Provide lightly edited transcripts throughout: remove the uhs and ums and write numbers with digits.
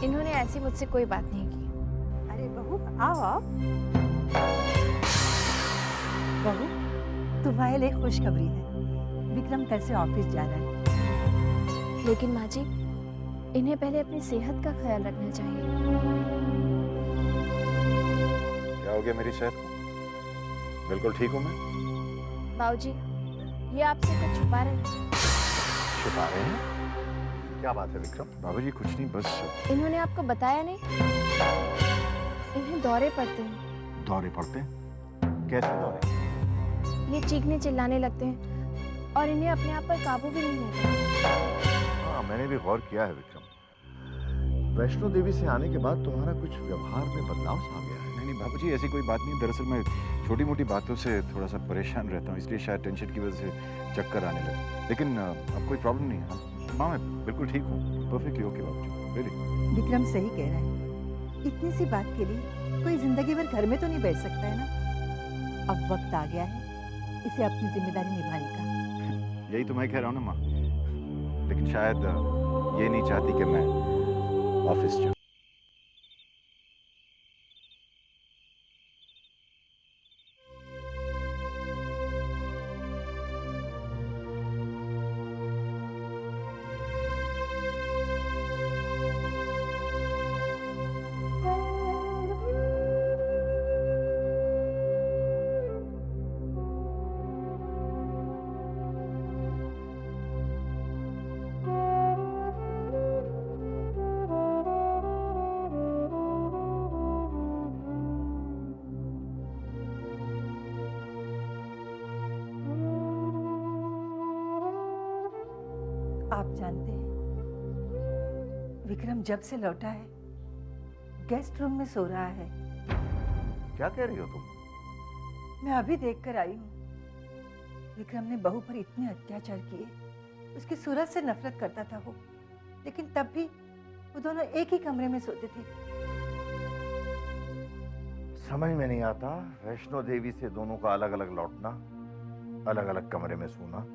इन्होंने ऐसी मुझसे कोई बात नहीं की। अरे बहू, आओ आओ। बहू, तुम्हारे लिए खुशखबरी है। विक्रम कल से ऑफिस जा रहा है। लेकिन माँ जी, इन्हें पहले अपनी सेहत का ख्याल रखना चाहिए। क्या हो गया मेरी सेहत को? बिल्कुल ठीक हूँ मैं। बाबूजी, ये आपसे कुछ छुपा रहे हैं। छुपा रहे हैं? क्या बात है विक्रम? बाबूजी कुछ नहीं, बस। इन्होंने आपको बताया नहीं? इन्हें दौरे पड़ते हैं। दौरे पड़ते हैं? कैसे दौरे? ये चीखने चिल्लाने लगते हैं और इन्हें अपने आप पर काबू भी नहीं रहता। हाँ, मैंने भी गौर किया है विक्रम। वैष्णो देवी से आने के बाद तुम्हारा कुछ व्यवहार में बदलाव सा आ गया है। नहीं नहीं बाबूजी, ऐसी कोई बात नहीं। दरअसल मैं छोटी मोटी बातों से थोड़ा सा परेशान रहता हूँ, इसलिए शायद टेंशन की वजह से चक्कर आने लगे। लेकिन अब कोई प्रॉब्लम नहीं है। माँ, मैं बिल्कुल ठीक हूँ, परफेक्टली ओके बाबूजी, रियली। विक्रम सही कह रहा है। इतनी सी बात के लिए कोई जिंदगी भर घर में तो नहीं बैठ सकता है ना। अब वक्त आ गया है इसे अपनी जिम्मेदारी निभाने का। यही तो मैं कह रहा हूँ ना माँ, लेकिन शायद ये नहीं चाहती कि मैं ऑफिस जाऊँ। आप जानते हैं, विक्रम जब से लौटा है गेस्ट रूम में सो रहा है। क्या कह रही हो तुम? मैं अभी देखकर आई हूँ। विक्रम ने बहू पर इतने अत्याचार किए, उसकी सूरत से नफरत करता था वो, लेकिन तब भी वो दोनों एक ही कमरे में सोते थे। समझ में नहीं आता, वैष्णो देवी से दोनों का अलग अलग लौटना, अलग अलग कमरे में सोना।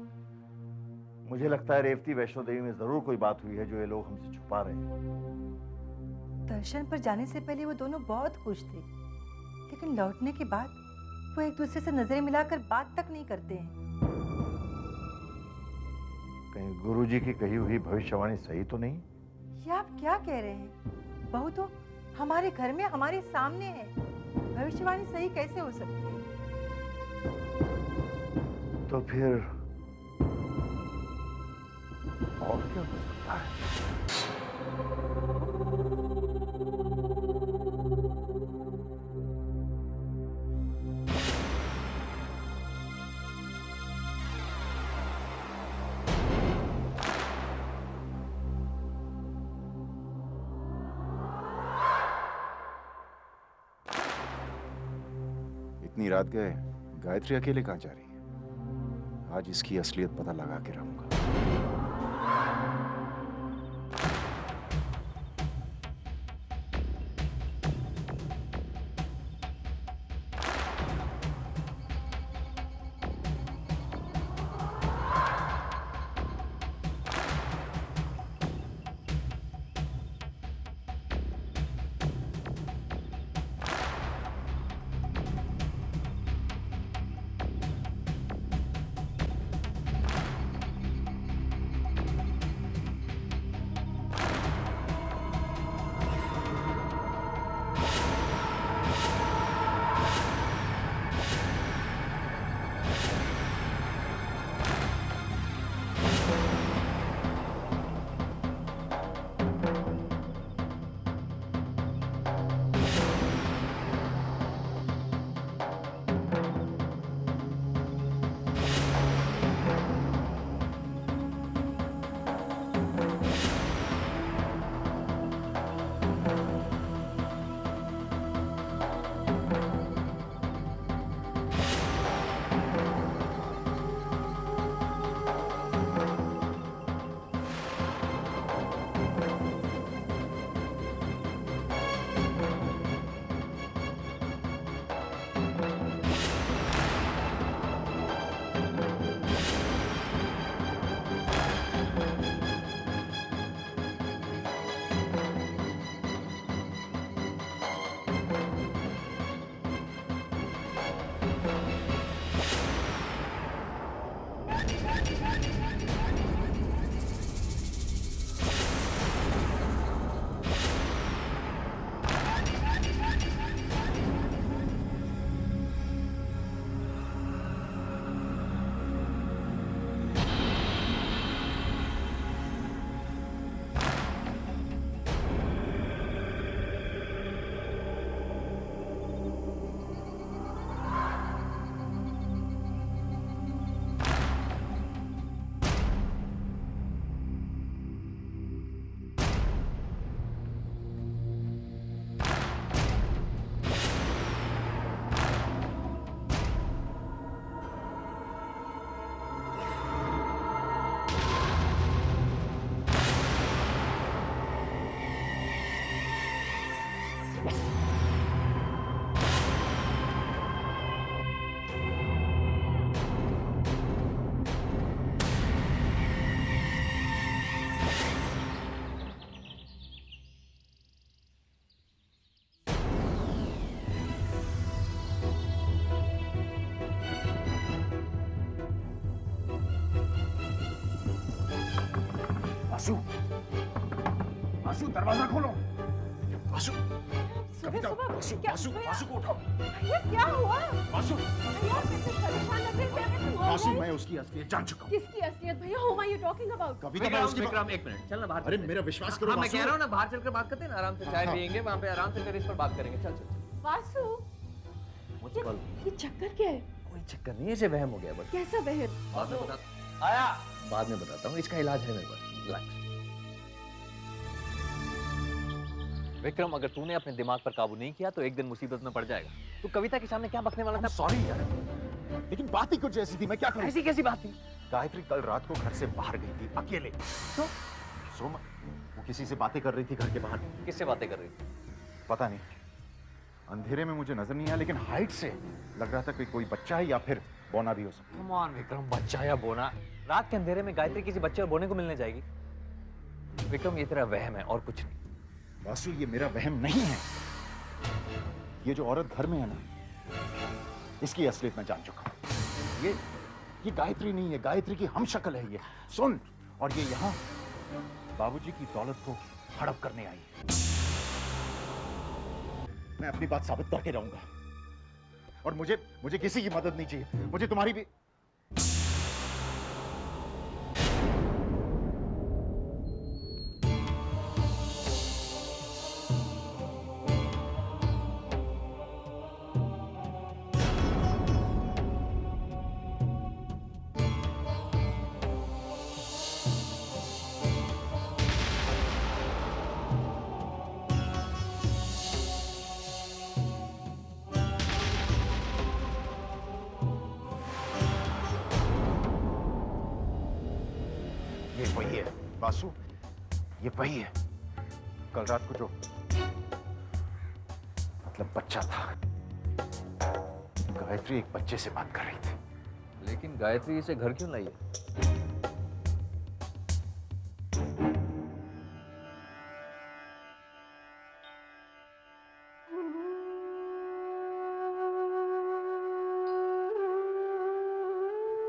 मुझे लगता है रेवती, वैष्णो देवी में जरूर कोई बात हुई है जो ये लोग हमसे छुपा रहे हैं। दर्शन पर जाने से पहले वो दोनों बहुत खुश थे, लेकिन लौटने के बाद वो एक दूसरे से नजरें मिलाकर बात तक नहीं करते हैं। कहीं गुरुजी की कही हुई भविष्यवाणी सही तो नहीं? ये आप क्या कह रहे हैं? बहू तो हमारे घर में हमारे सामने है, भविष्यवाणी सही कैसे हो सकती है? तो फिर और क्या हो सकता है? इतनी रात गए, गायत्री अकेले कहाँ जा रही है? आज इसकी असलियत पता लगा के रहूंगा। वासु, वासु दरवाजा खोलो। वासु, कविता, वासु, वासु, वासु को उठाओ। भैया क्या हुआ? वासु, भैया आप इतने परेशान लग रहे हैं। वासु, मैं उसकी असलियत जान चुका हूँ। किसकी असलियत भैया? Whom are you talking about? कविता, मैं उसकी विक्रम एक मिनट, चल ना बाहर। अरे मेरा विश्वास करो हाँ, मैं वासु। कह रहा हूँ ना, बाहर चलकर बात करते हैं ना, आराम से चाय हाँ। पियेंगे, वहाँ पे आराम से फिर इस पर बात करेंगे। चल चल। वासु, मुझसे कॉल। ये चक्कर क्या है? कोई चक्कर नहीं है, इसे वहम हो गया बस। कैसा बहन? बाद में बता। आया। बाद में बताता हूँ, इसका इलाज है मेरे पास। रिलैक्स। विक्रम, अगर तूने अपने दिमाग पर काबू नहीं किया तो एक दिन मुसीबत में पड़ जाएगा। तू कविता के सामने क्या बकने वाला था? सॉरी यार, लेकिन बात ही कुछ ऐसी थी, मैं क्या करूं? ऐसी कैसी बात थी? गायत्री कल रात को घर से बाहर गई थी अकेले। तो सोमा, वो किसी से बातें कर रही थी घर के बाहर। किससे बातें कर रही थी? पता नहीं, अंधेरे में मुझे नजर नहीं आया, लेकिन हाइट से लग रहा था कि कोई बच्चा है या फिर बोना भी हो सकता है। कम ऑन विक्रम, बच्चा या बोना? रात के अंधेरे में गायत्री किसी बच्चे और बोने को मिलने जाएगी? विक्रम, ये तेरा वहम है और कुछ नहीं। वासु, ये मेरा वहम नहीं है। ये जो औरत घर में है ना, इसकी असलियत मैं जान चुका हूं। ये गायत्री नहीं है, गायत्री की हम शक्ल है ये। सुन, और ये यहाँ बाबूजी की दौलत को हड़प करने आई है। मैं अपनी बात साबित करके रहूंगा, और मुझे किसी की मदद नहीं चाहिए, मुझे तुम्हारी भी। ये वही है वासु, ये वही है। कल रात को जो मतलब बच्चा था, गायत्री एक बच्चे से बात कर रही थी। लेकिन गायत्री इसे घर क्यों लाई है?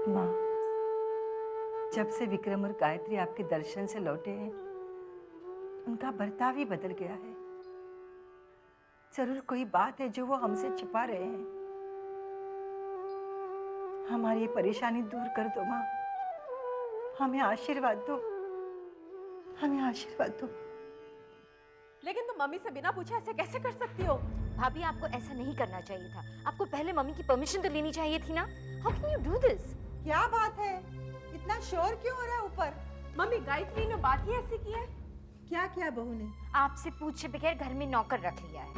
माँ, जब से विक्रम और गायत्री आपके दर्शन से लौटे हैं, उनका बर्ताव ही बदल गया है। जरूर कोई बात है जो वो हमसे छिपा रहे हैं। हमारी ये परेशानी दूर कर दो माँ, हमें आशीर्वाद दो, हमें आशीर्वाद दो। लेकिन तुम मम्मी से बिना पूछे ऐसे कैसे कर सकती हो? भाभी, आपको ऐसा नहीं करना चाहिए था। आपको पहले मम्मी की परमिशन तो लेनी चाहिए थी ना। How can you do this? क्या बात है? इतना शोर क्यों हो रहा है ऊपर? मम्मी, गायत्री ने बात ही ऐसी की है। क्या किया बहू ने? आपसे पूछे बगैर घर में नौकर रख लिया है।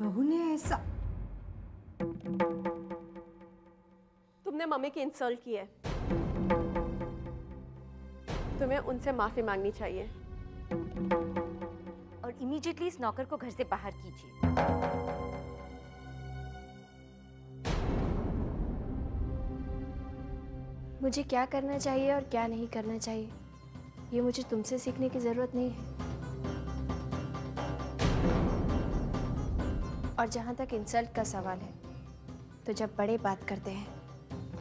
बहू ने ऐसा? तुमने मम्मी की इंसल्ट की है, तुम्हें उनसे माफी मांगनी चाहिए। और इमीडिएटली इस नौकर को घर से बाहर कीजिए। मुझे क्या करना चाहिए और क्या नहीं करना चाहिए, ये मुझे तुमसे सीखने की जरूरत नहीं है। और जहाँ तक इंसल्ट का सवाल है, तो जब बड़े बात करते हैं,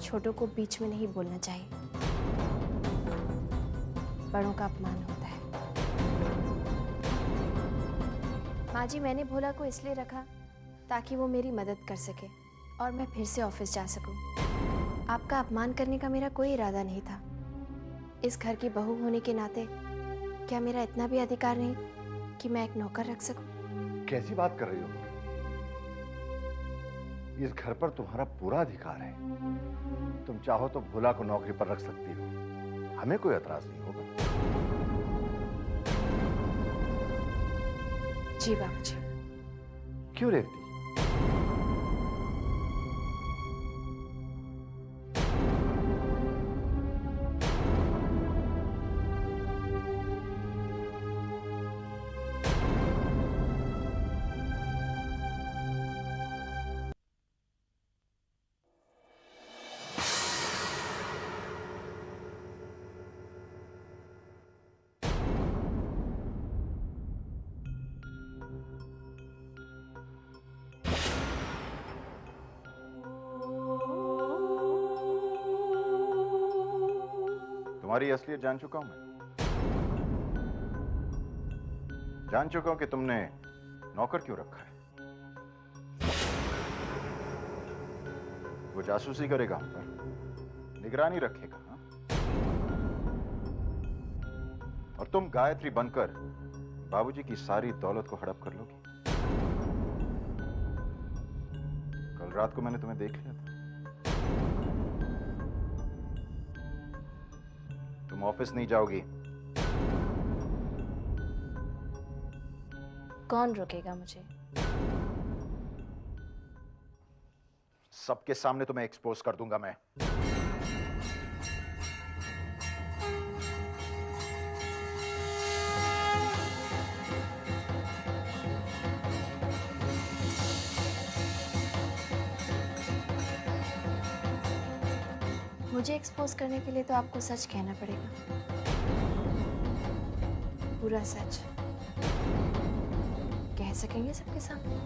छोटों को बीच में नहीं बोलना चाहिए। बड़ों का अपमान होता है। माँ जी, मैंने भोला को इसलिए रखा ताकि वो मेरी मदद कर सके और मैं फिर से ऑफिस जा सकूं। आपका अपमान करने का मेरा कोई इरादा नहीं था। इस घर की बहू होने के नाते क्या मेरा इतना भी अधिकार नहीं कि मैं एक नौकर रख सकूं? कैसी बात कर रही हो? इस घर पर तुम्हारा पूरा अधिकार है। तुम चाहो तो भोला को नौकरी पर रख सकती हो, हमें कोई एतराज नहीं होगा। जी बाबूजी। क्यों रेवती? तुम्हारी असलियत जान चुका हूं मैं। जान चुका हूं कि तुमने नौकर क्यों रखा है। वो जासूसी करेगा हम पर, निगरानी रखेगा, हाँ? और तुम गायत्री बनकर बाबूजी की सारी दौलत को हड़प कर लोगी। कल रात को मैंने तुम्हें देख लिया था। तुम ऑफिस नहीं जाओगी। कौन रोकेगा मुझे? सबके सामने तुम्हें एक्सपोज कर दूंगा मैं। मुझे एक्सपोज करने के लिए तो आपको सच कहना पड़ेगा, पूरा सच। कह सकेंगे सबके सामने?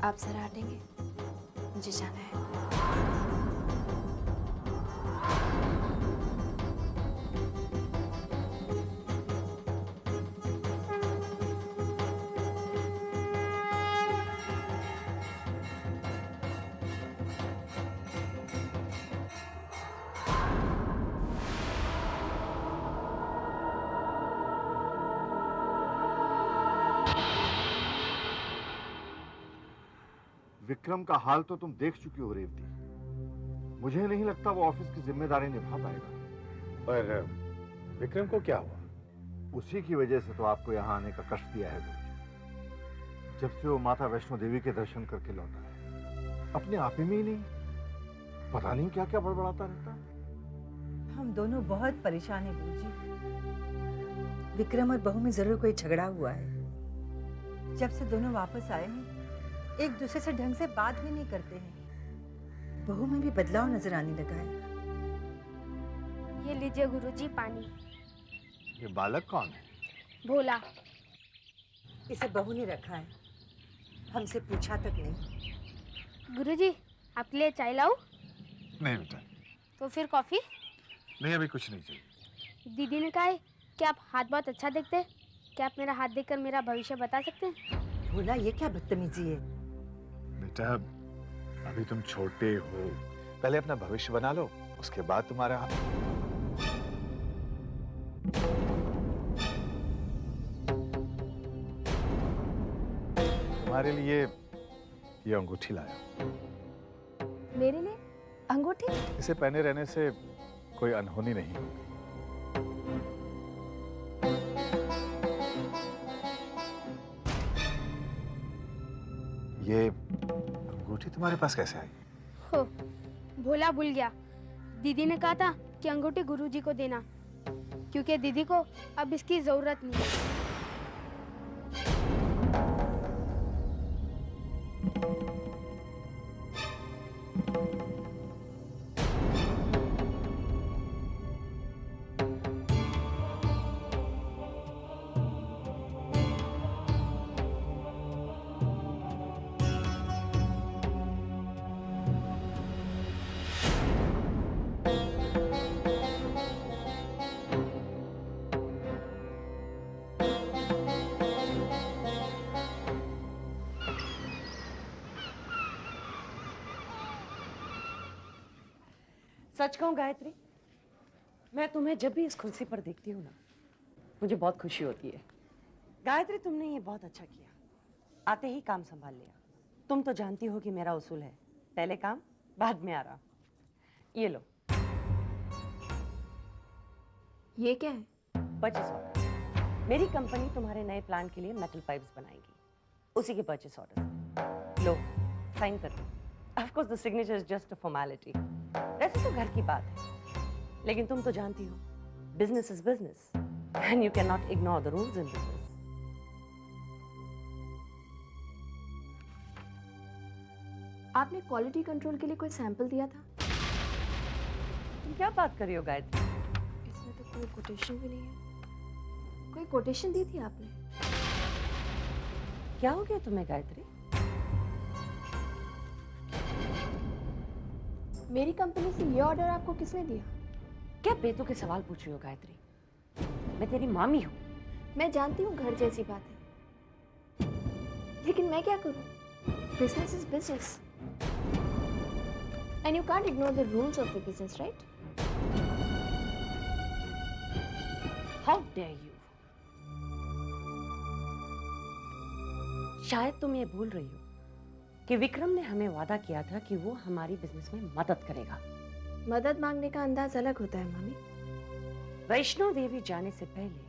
आप जरा हटेंगे, मुझे जाना है। विक्रम का हाल तो तुम देख चुकी हो रेवती। मुझे नहीं लगता वो ऑफिस की जिम्मेदारी निभा पाएगा। पर विक्रम को क्या हुआ? उसी की वजह से तो आपको यहाँ आने का कष्ट दिया है गुरुजी। जब से वो माता वैष्णो देवी के दर्शन करके लौटा है, अपने आप ही में ही नहीं, पता नहीं क्या क्या बड़बड़ाता रहता है। हम दोनों बहुत परेशान हैं गुरुजी। विक्रम और बहू में जरूर कोई झगड़ा हुआ है। जब से दोनों वापस आए हैं, एक दूसरे से ढंग से बात भी नहीं करते हैं। बहू में भी बदलाव नजर आने लगा है। ये लीजिए गुरुजी पानी। ये बालक कौन है? भोला। इसे बहू ने रखा है, हमसे पूछा तक नहीं। गुरुजी आपके लिए चाय लाऊं? नहीं बेटा, तो फिर कॉफी? नहीं अभी कुछ नहीं चाहिए। दीदी ने कहा है कि आप हाथ बहुत अच्छा देखते हैं। क्या आप मेरा हाथ देखकर मेरा भविष्य बता सकते हैं? भोला, ये क्या बदतमीजी है? बेटा अभी तुम छोटे हो, पहले अपना भविष्य बना लो, उसके बाद तुम्हारा। तुम्हारे लिए ये अंगूठी लाया। मेरे लिए अंगूठी? इसे पहने रहने से कोई अनहोनी नहीं होगी। ये अंगूठी तुम्हारे पास कैसे आई? हो, भोला भूल गया। दीदी ने कहा था कि अंगूठी गुरुजी को देना, क्योंकि दीदी को अब इसकी जरूरत नहीं है। सच कहूं गायत्री, मैं तुम्हें जब भी इस कुर्सी पर देखती हूँ ना, मुझे बहुत खुशी होती है। गायत्री, तुमने ये बहुत अच्छा किया, आते ही काम संभाल लिया। तुम तो जानती हो कि मेरा उसूल है, पहले काम बाद में आराम। ये लो। ये क्या है? Purchase order. मेरी कंपनी तुम्हारे नए प्लांट के लिए मेटल पाइप्स बनाएगी, उसी के परचेस ऑर्डर। लो, साइन कर दो। Of course, the signature is just a formality. वैसे तो घर की बात है, लेकिन तुम तो जानती हो, business is business, and you cannot ignore the rules in business. आपने क्वालिटी कंट्रोल के लिए कोई सैंपल दिया था? तुम क्या बात कर रही हो गायत्री? इसमें तो कोई कोटेशन भी नहीं है। कोई कोटेशन दी थी आपने? क्या हो गया तुम्हें गायत्री? मेरी कंपनी से ये ऑर्डर आपको किसने दिया? क्या बेतु के सवाल पूछ रही हो गायत्री? मैं तेरी मामी हूँ। मैं जानती हूँ घर जैसी बात है, लेकिन मैं क्या करूँ? Business is business and you can't ignore the rules of the business, right? How dare you. शायद तुम ये भूल रही हो कि विक्रम ने हमें वादा किया था कि वो हमारी बिजनेस में मदद करेगा। मदद मांगने का अंदाज अलग होता है मामी। वैष्णो देवी जाने से पहले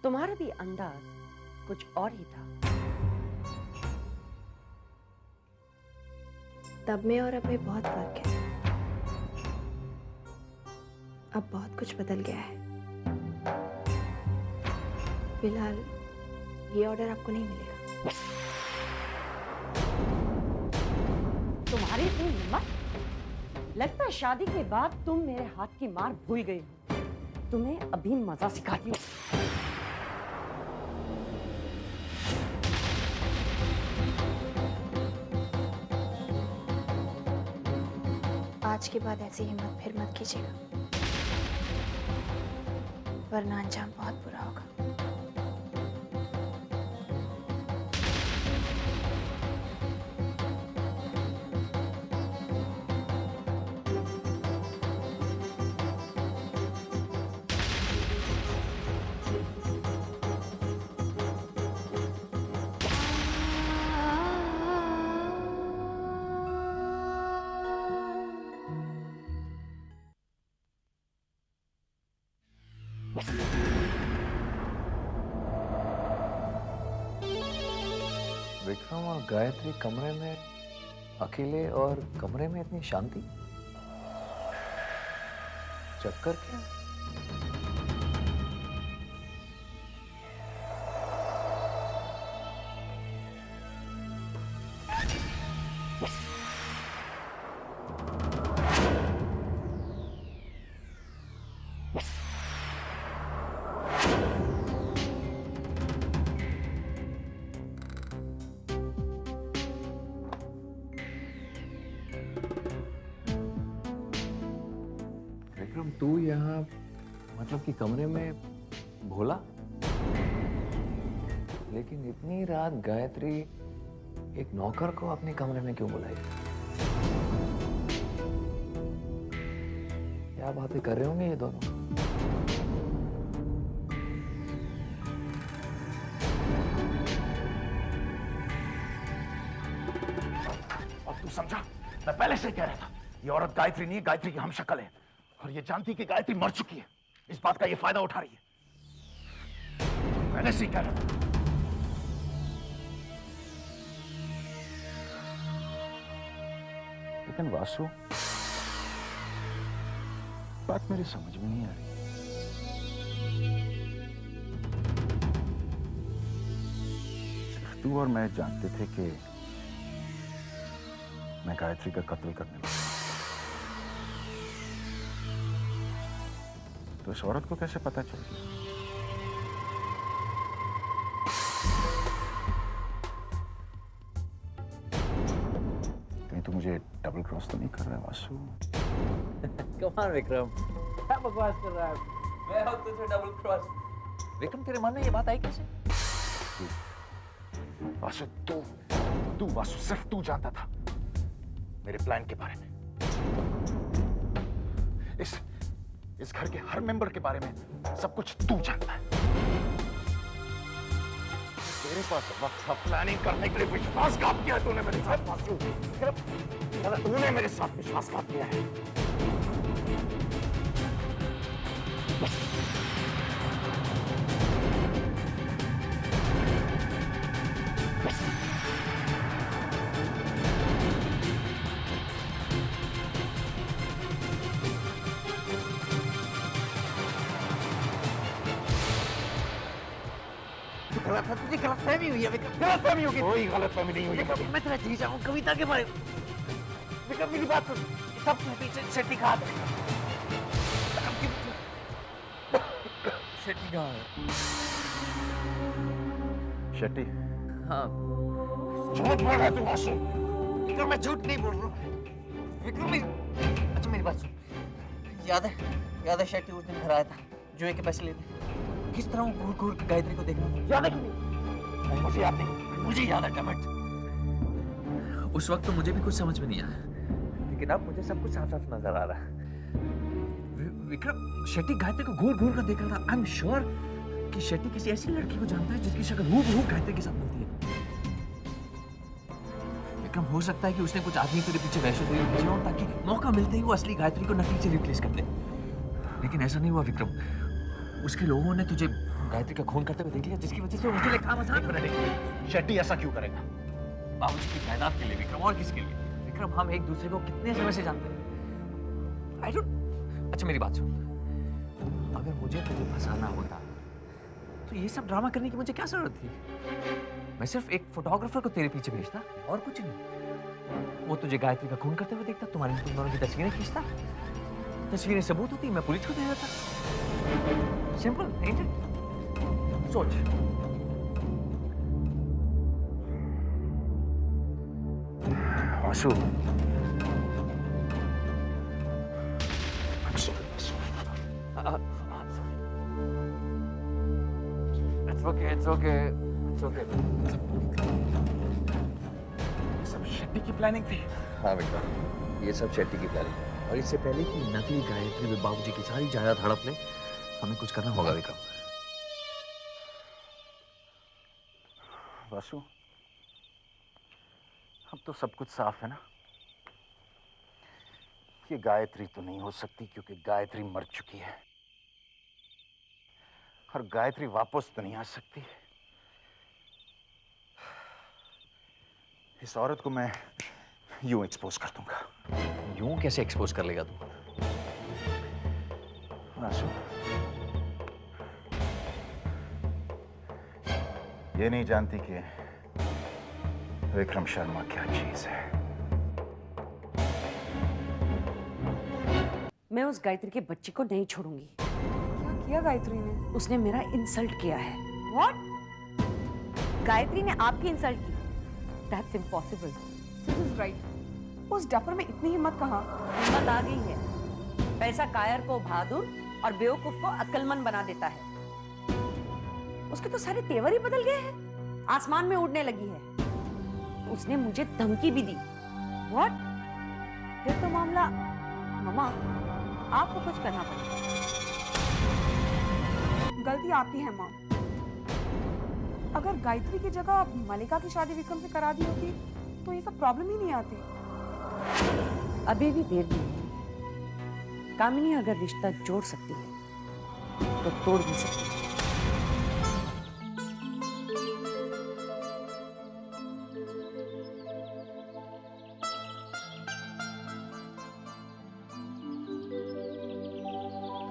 तुम्हारा भी अंदाज कुछ और ही था। तब में और अब में बहुत फर्क है। अब बहुत कुछ बदल गया है। फिलहाल ये ऑर्डर आपको नहीं मिलेगा। तुम्हारी इतनी हिम्मत? लगता है शादी के बाद तुम मेरे हाथ की मार भूल गई हो। तुम्हें अभी मजा सिखाती हूँ। आज के बाद ऐसी हिम्मत फिर मत कीजिएगा, वरना अंजाम बहुत बुरा होगा। विक्रम और गायत्री कमरे में अकेले और कमरे में इतनी शांति। चक्कर क्या? विक्रम तू यहाँ मतलब कि कमरे में भोला, लेकिन इतनी रात गायत्री एक नौकर को अपने कमरे में क्यों बुलाई? क्या बातें कर रहे होंगे ये दोनों? और तू समझा? मैं पहले से कह रहा था ये औरत गायत्री नहीं है, गायत्री की हम शक्ल है। और ये जानती कि गायत्री मर चुकी है, इस बात का ये फायदा उठा रही है। पहले से ही कह रहा था। लेकिन वासु, बात मेरी समझ में नहीं आ रही। सिर्फ तू और मैं जानते थे कि मैं गायत्री का कत्ल करने लगा। तो इस औरत को कैसे पता चल गया? कहीं तू मुझे डबल क्रॉस तो नहीं कर रहा है वासु? कम ऑन विक्रम, क्या बकवास कर रहा है? मैं हूं तुझे डबल क्रॉस। विक्रम तेरे मन में ये बात आई कैसे? वासु तू वासु सिर्फ तू जानता था मेरे प्लान के बारे में। इस घर के हर मेंबर के बारे में सब कुछ तू जानता है। तेरे पास वक्त था प्लानिंग करने के लिए। विश्वासघात किया तूने मेरे साथ वासु। तूने मेरे साथ विश्वासघात किया है। तुझे गलतफहमी हुई है विक्रम, गलतफहमी होगी। कोई गलतफहमी नहीं हुई है। मैं तेरा जीजा हूं, कविता के बारे में। विक्रम मेरी बात सुन, सब पीछे शेट्टी कहाँ है? शेट्टी कहाँ है? शेट्टी? हाँ झूठ बोल रहा है तू वासु। विक्रम, मैं झूठ नहीं बोल रहा हूँ। विक्रम अच्छा मेरी बात सुन, याद है शेट्टी उस दिन घर आया था जुए के पैसे लेने, किस तरह वो घूर घूर के गायत्री को देखना, याद है कि नहीं? मुझे याद नहीं, मुझे याद है डैमेट। उस वक्त तो मुझे भी कुछ समझ में नहीं आया, लेकिन अब मुझे सब कुछ साफ साफ नजर आ रहा है। विक्रम, शेट्टी गायत्री को घूर घूर कर देख रहा था। आई एम श्योर कि शेट्टी किसी ऐसी लड़की को जानता है जिसकी शक्ल हूबहू गायत्री के साथ मिलती है। विक्रम, हो सकता है कि उसने कुछ आदमी तेरे पीछे वैश्नो देवी भेजे हों ताकि मौका मिलते ही वो असली गायत्री को नकली से रिप्लेस कर दे, लेकिन ऐसा नहीं हुआ विक्रम। उसके लोगों ने तुझे गायत्री का खून करते हुए देख लिया, जिसकी वजह से उनके लिए काम आसान हो गया। शेट्टी ऐसा क्यों करेगा? बाबूजी की जायदाद के लिए विक्रम, और किसके लिए? विक्रम, हम एक दूसरे को कितने समय से जानते हैं। I don't. अच्छा मेरी बात सुन, अगर मुझे तुझे फंसाना होता तो ये सब ड्रामा करने की मुझे क्या जरूरत थी? मैं सिर्फ एक फोटोग्राफर को तेरे पीछे भेजता और कुछ नहीं। वो तुझे गायत्री का खून करते हुए देखता, तुम दोनों की तस्वीरें खींचता, तस्वीरें सबूत होती, मैं पुलिस को दे देता। Simple, ain't it? सोच। Vasu, It's okay. सब शेट्टी की प्लानिंग थी। हाँ विक्रम, ये सब शेट्टी की प्लानिंग, और इससे पहले कि नकली गायत्री में बाबूजी की सारी जायदाद हड़प ले, हमें कुछ करना होगा विक्रम। वासु, अब तो सब कुछ साफ है ना? ये गायत्री तो नहीं हो सकती क्योंकि गायत्री मर चुकी है, और गायत्री वापस तो नहीं आ सकती। इस औरत को मैं यूं एक्सपोज कर दूंगा। यूं कैसे एक्सपोज कर लेगा तू? वासु, ये नहीं जानती कि विक्रम शर्मा क्या चीज है। मैं उस गायत्री के बच्चे को नहीं छोड़ूंगी। क्या किया गायत्री ने? उसने मेरा इंसल्ट किया है। व्हाट? गायत्री ने आपकी इंसल्ट की? That's impossible. This is right. उस डफर में इतनी हिम्मत कहाँ? हिम्मत आ गई है। पैसा कायर को बहादुर और बेवकूफ को अक्लमंद बना देता है। उसके तो सारे तेवर ही बदल गए हैं, आसमान में उड़ने लगी है। उसने मुझे धमकी भी दी। व्हाट? फिर तो मामला, मम्मा आपको कुछ करना पड़ेगा। गलती आपकी है माँ। अगर गायत्री की जगह मलिका की शादी विक्रम से करा दी होती तो ये सब प्रॉब्लम ही नहीं आती। अभी भी देर नहीं है। कामिनी अगर रिश्ता जोड़ सकती है तो तोड़ भी सकती है।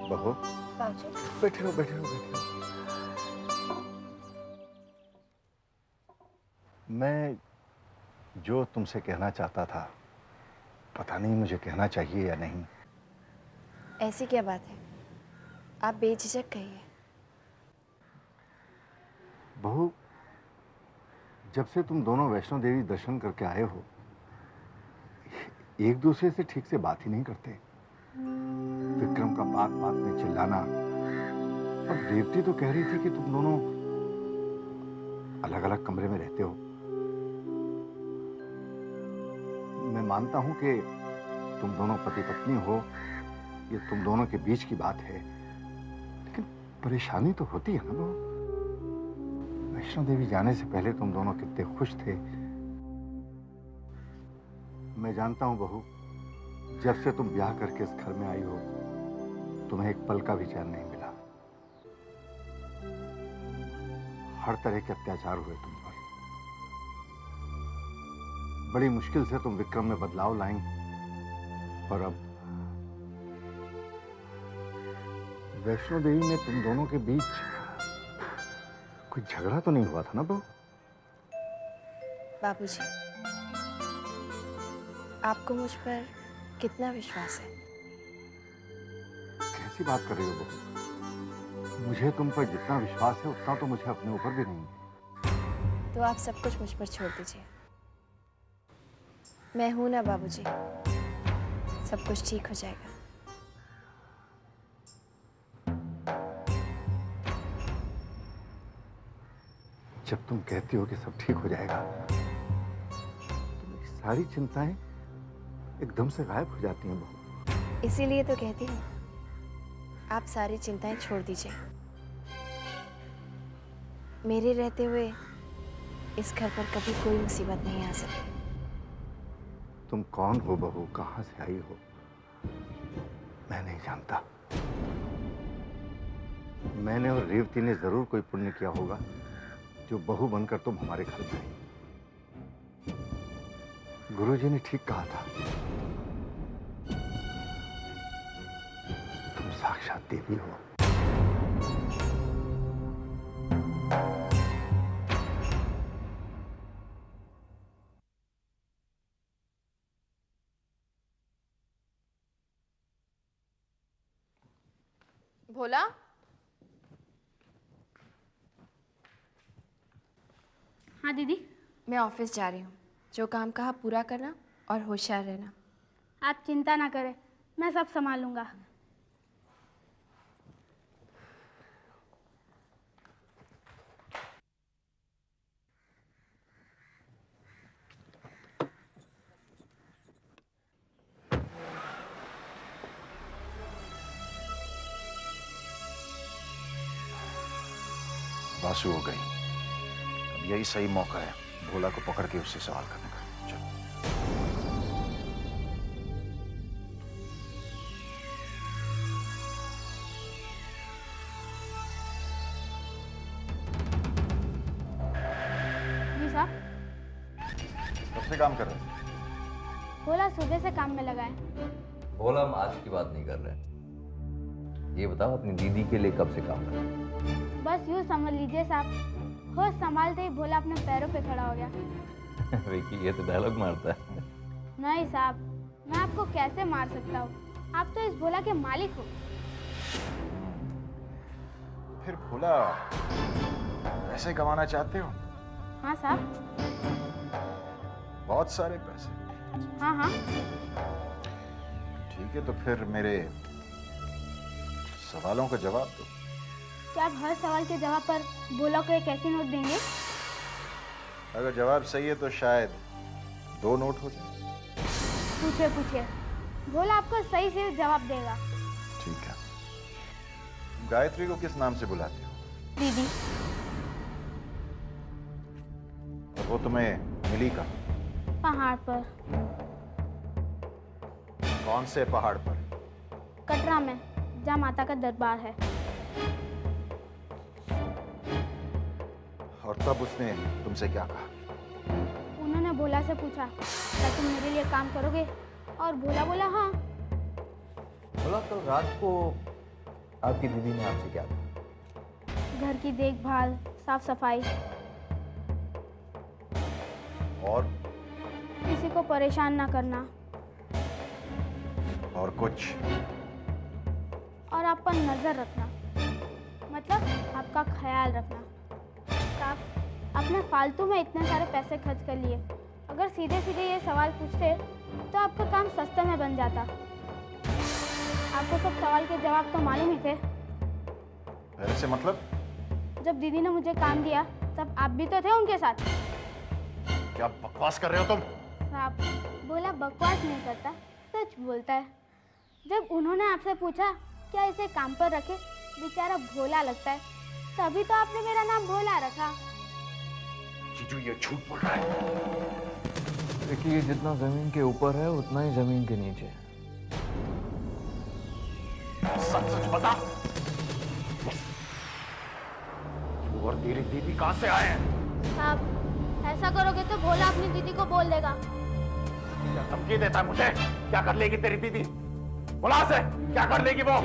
बहू, बैठे रहो। मैं जो तुमसे कहना चाहता था, पता नहीं मुझे कहना चाहिए या नहीं। ऐसी क्या बात है, आप बेझिझक कहिए। बहू, जब से तुम दोनों वैष्णो देवी दर्शन करके आए हो, एक दूसरे से ठीक से बात ही नहीं करते। विक्रम का बात बात में चिल्लाना, और रेवती तो कह रही थी कि तुम दोनों अलग अलग कमरे में रहते हो। मैं मानता हूं कि तुम दोनों पति पत्नी हो, ये तुम दोनों के बीच की बात है, लेकिन परेशानी तो होती है ना बहू। वैष्णो देवी जाने से पहले तुम दोनों कितने खुश थे। मैं जानता हूं बहू, जब से तुम ब्याह करके इस घर में आई हो, तुम्हें एक पल का भी चैन नहीं मिला। हर तरह के अत्याचार हुए तुम पर। बड़ी मुश्किल से तुम विक्रम में बदलाव लाई, और अब वैष्णो देवी में तुम दोनों के बीच कोई झगड़ा तो नहीं हुआ था ना बहू? बाबूजी, आपको मुझ पर कितना विश्वास है? कैसी बात कर रही हो बहू? मुझे तुम पर जितना विश्वास है उतना तो मुझे अपने ऊपर भी नहीं है। तो आप सब कुछ मुझ पर छोड़ दीजिए। मैं हूं ना बाबूजी, सब कुछ ठीक हो जाएगा। जब तुम कहती हो कि सब ठीक हो जाएगा तो मेरी सारी चिंताएं एकदम से गायब हो जाती हैं बहू। इसीलिए तो कहती हूँ, आप सारी चिंताएं छोड़ दीजिए। मेरे रहते हुए इस घर पर कभी कोई मुसीबत नहीं आ सकती। तुम कौन हो बहू, कहां से आई हो, मैं नहीं जानता। मैंने और रेवती ने जरूर कोई पुण्य किया होगा जो बहू बनकर तुम हमारे घर में आई। गुरुजी ने ठीक कहा था, तुम साक्षात देवी हो। भोला, हाँ दीदी। मैं ऑफिस जा रही हूँ। जो काम कहा पूरा करना और होशियार रहना। आप चिंता ना करें, मैं सब संभालूंगा। बासु हो गई। अब यही सही मौका है भोला को पकड़ के उससे सवाल करने का। चलो। जी साहब। कब से काम कर रहे हैं? भोला सुबह से काम में लगा है। बोला हम आज की बात नहीं कर रहे हैं। ये बताओ अपनी दीदी के लिए कब से काम कर रहे हैं? बस यूँ समझ लीजिए साहब, होश संभालते ही भोला अपने पैरों पे खड़ा हो गया। विकी ये तो डायलॉग मारता है। नहीं साहब, मैं आपको कैसे मार सकता हूँ? आप तो इस भोला के मालिक हो। फिर भोला पैसे कमाना चाहते हो? हाँ साहब। बहुत सारे पैसे? हाँ हाँ। ठीक है, तो फिर मेरे सवालों का जवाब दो। क्या आप हर सवाल के जवाब पर भोला को एक ऐसी नोट देंगे? अगर जवाब सही है तो शायद 2 नोट हो जाए। पूछिए पूछिए, भोला आपको सही से जवाब देगा। ठीक है। गायत्री को किस नाम से बुलाते हो? दीदी। और वो तुम्हें मिली कहाँ? पहाड़ पर। कौन से पहाड़ पर? कटरा में, जहाँ माता का दरबार है। और तब उसने तुमसे क्या कहा? उन्होंने भोला से पूछा, क्या तुम मेरे लिए काम करोगे? और भोला बोला हाँ। बोला कल रात को आपकी दीदी ने आपसे क्या कहा? घर की देखभाल, साफ सफाई, और किसी को परेशान ना करना, और कुछ? और आप पर नजर रखना, मतलब आपका ख्याल रखना। आप आपने फालतू में इतने सारे पैसे खर्च कर लिए। अगर सीधे सीधे ये सवाल पूछते तो आपका काम सस्ते में बन जाता। आपको सब सवाल के जवाब तो मालूम ही थे। मेरे से मतलब? जब दीदी ने मुझे काम दिया तब आप भी तो थे उनके साथ। क्या बकवास कर रहे हो तुम? साहब, भोला बकवास नहीं करता, सच बोलता है। जब उन्होंने आपसे पूछा क्या इसे काम पर रखे, बेचारा भोला लगता है, तभी तो आपने मेरा नाम भोला रखा। जीजू ये झूठ बोल रहा है। देखिए, जितना जमीन के ऊपर है उतना ही जमीन के नीचे। सच सच बता, तू और तेरी दीदी कहां से आए हैं? साहब, ऐसा करोगे तो भोला अपनी दीदी को बोल देगा। क्या धमकी देता है मुझे? क्या कर लेगी तेरी दीदी? बोला से, क्या कर लेगी वो?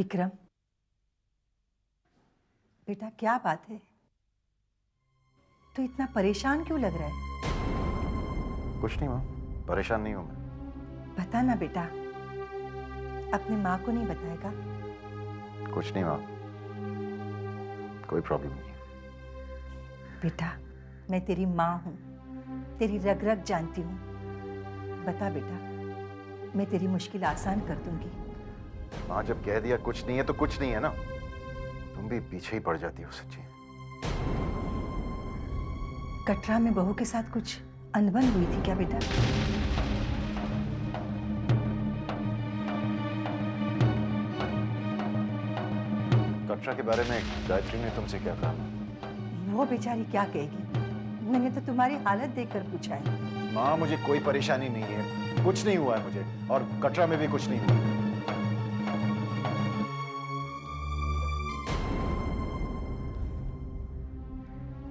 विक्रम, बेटा क्या बात है? तू इतना परेशान क्यों लग रहा है? कुछ नहीं माँ, परेशान नहीं हूँ मैं। बता ना बेटा, अपनी माँ को नहीं बताएगा? कुछ नहीं माँ, कोई प्रॉब्लम नहीं है। बेटा, मैं तेरी माँ हूँ, तेरी रग रग जानती हूँ। बता बेटा, मैं तेरी मुश्किल आसान कर दूंगी। माँ जब कह दिया कुछ नहीं है तो कुछ नहीं है ना। तुम भी पीछे ही पड़ जाती हो सच्ची। कटरा में बहू के साथ कुछ अनबन हुई थी क्या बेटा? कटरा के बारे में गायत्री ने तुमसे क्या कहा? वो बेचारी क्या कहेगी? मैंने तो तुम्हारी हालत देखकर पूछा है। माँ मुझे कोई परेशानी नहीं है, कुछ नहीं हुआ है मुझे, और कटरा में भी कुछ नहीं हुआ।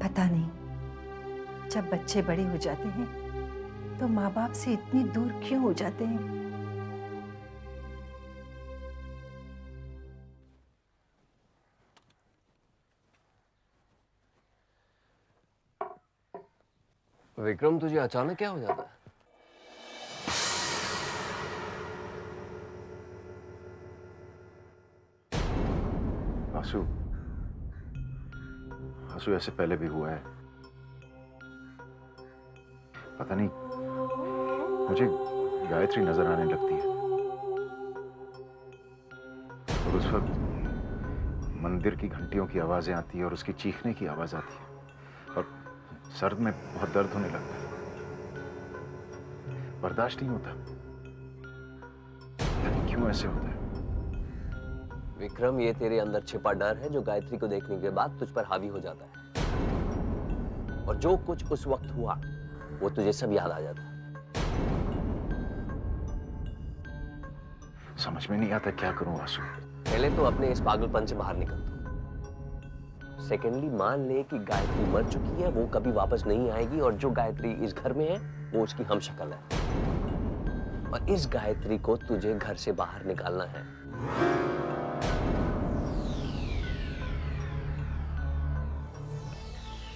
पता नहीं, जब बच्चे बड़े हो जाते हैं तो माँ बाप से इतनी दूर क्यों हो जाते हैं? विक्रम, तुझे अचानक क्या हो जाता है? आंसू, आंसू ऐसे पहले भी हुआ है। पता नहीं, मुझे गायत्री नजर आने लगती है और उस वक्त मंदिर की घंटियों की आवाजें आती है और उसकी चीखने की आवाज आती है और सर में बहुत दर्द होने लगता है। बर्दाश्त नहीं होता, यानी क्यों ऐसे होता है? विक्रम, ये तेरे अंदर छिपा डर है जो गायत्री को देखने के बाद तुझ पर हावी हो जाता है, और जो कुछ उस वक्त हुआ वो तुझे सब याद आ जाता है। समझ में नहीं आता क्या करूं आंसू। पहले तो अपने इस पागलपन से बाहर निकल तू। सेकेंडली, मान ले कि गायत्री मर चुकी है, वो कभी वापस नहीं आएगी, और जो गायत्री इस घर में है वो उसकी हमशक्ल है, और इस गायत्री को तुझे घर से बाहर निकालना है।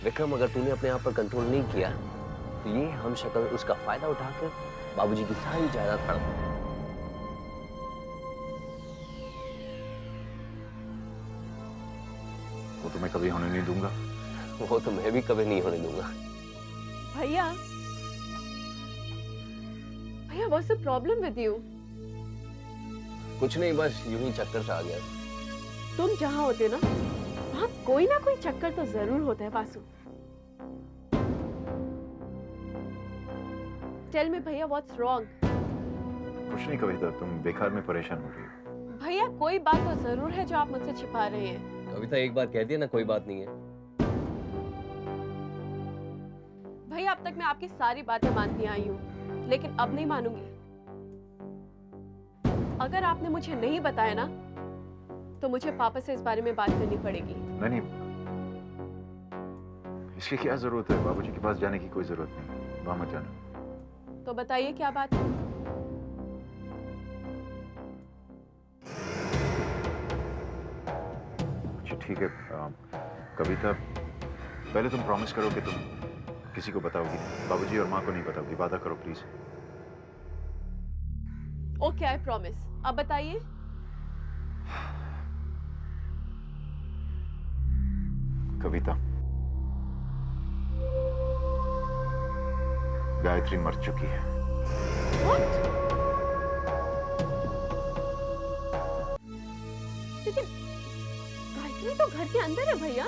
विक्रम, अगर तूने अपने आप पर कंट्रोल नहीं किया तो ये हमशक्ल उसका फायदा उठाकर बाबूजी की सारी जायदाद हड़प लेगी। वो तो मैं कभी होने नहीं दूंगा। वो तो मैं भी कभी नहीं होने दूंगा। भैया, भैया, what's the problem with you? कुछ नहीं, बस यूं ही चक्कर से आ गया। तुम जहाँ होते ना, वहाँ कोई ना कोई चक्कर तो जरूर होता है वासु। टेल मी भैया, व्हाट्स रॉन्ग? कुछ नहीं कविता, तुम बेकार में परेशान हो रही हो। भैया, कोई बात तो जरूर है जो आप मुझसे छिपा रहे हैं। कविता एक बार कहती है ना, कोई बात नहीं है। भैया, अब तक मैं आपकी सारी बातें मानती आई हूँ, लेकिन अब नहीं मानूंगी। अगर आपने मुझे नहीं बताया ना, तो मुझे पापा से इस बारे में बात करनी पड़ेगी। नहीं, इसकी क्या जरूरत है? बाबूजी के पास जाने की कोई जरूरत नहीं, वहां मत जाना। तो बताइए क्या बात है? अच्छा ठीक है, कविता, पहले तुम प्रॉमिस करो कि तुम किसी को बताओगी, बाबूजी और माँ को नहीं बताओगी। वादा करो प्लीज। Okay, I promise. अब बताइए। कविता, गायत्री मर चुकी है। What? लेकिन गायत्री तो घर के अंदर है भैया।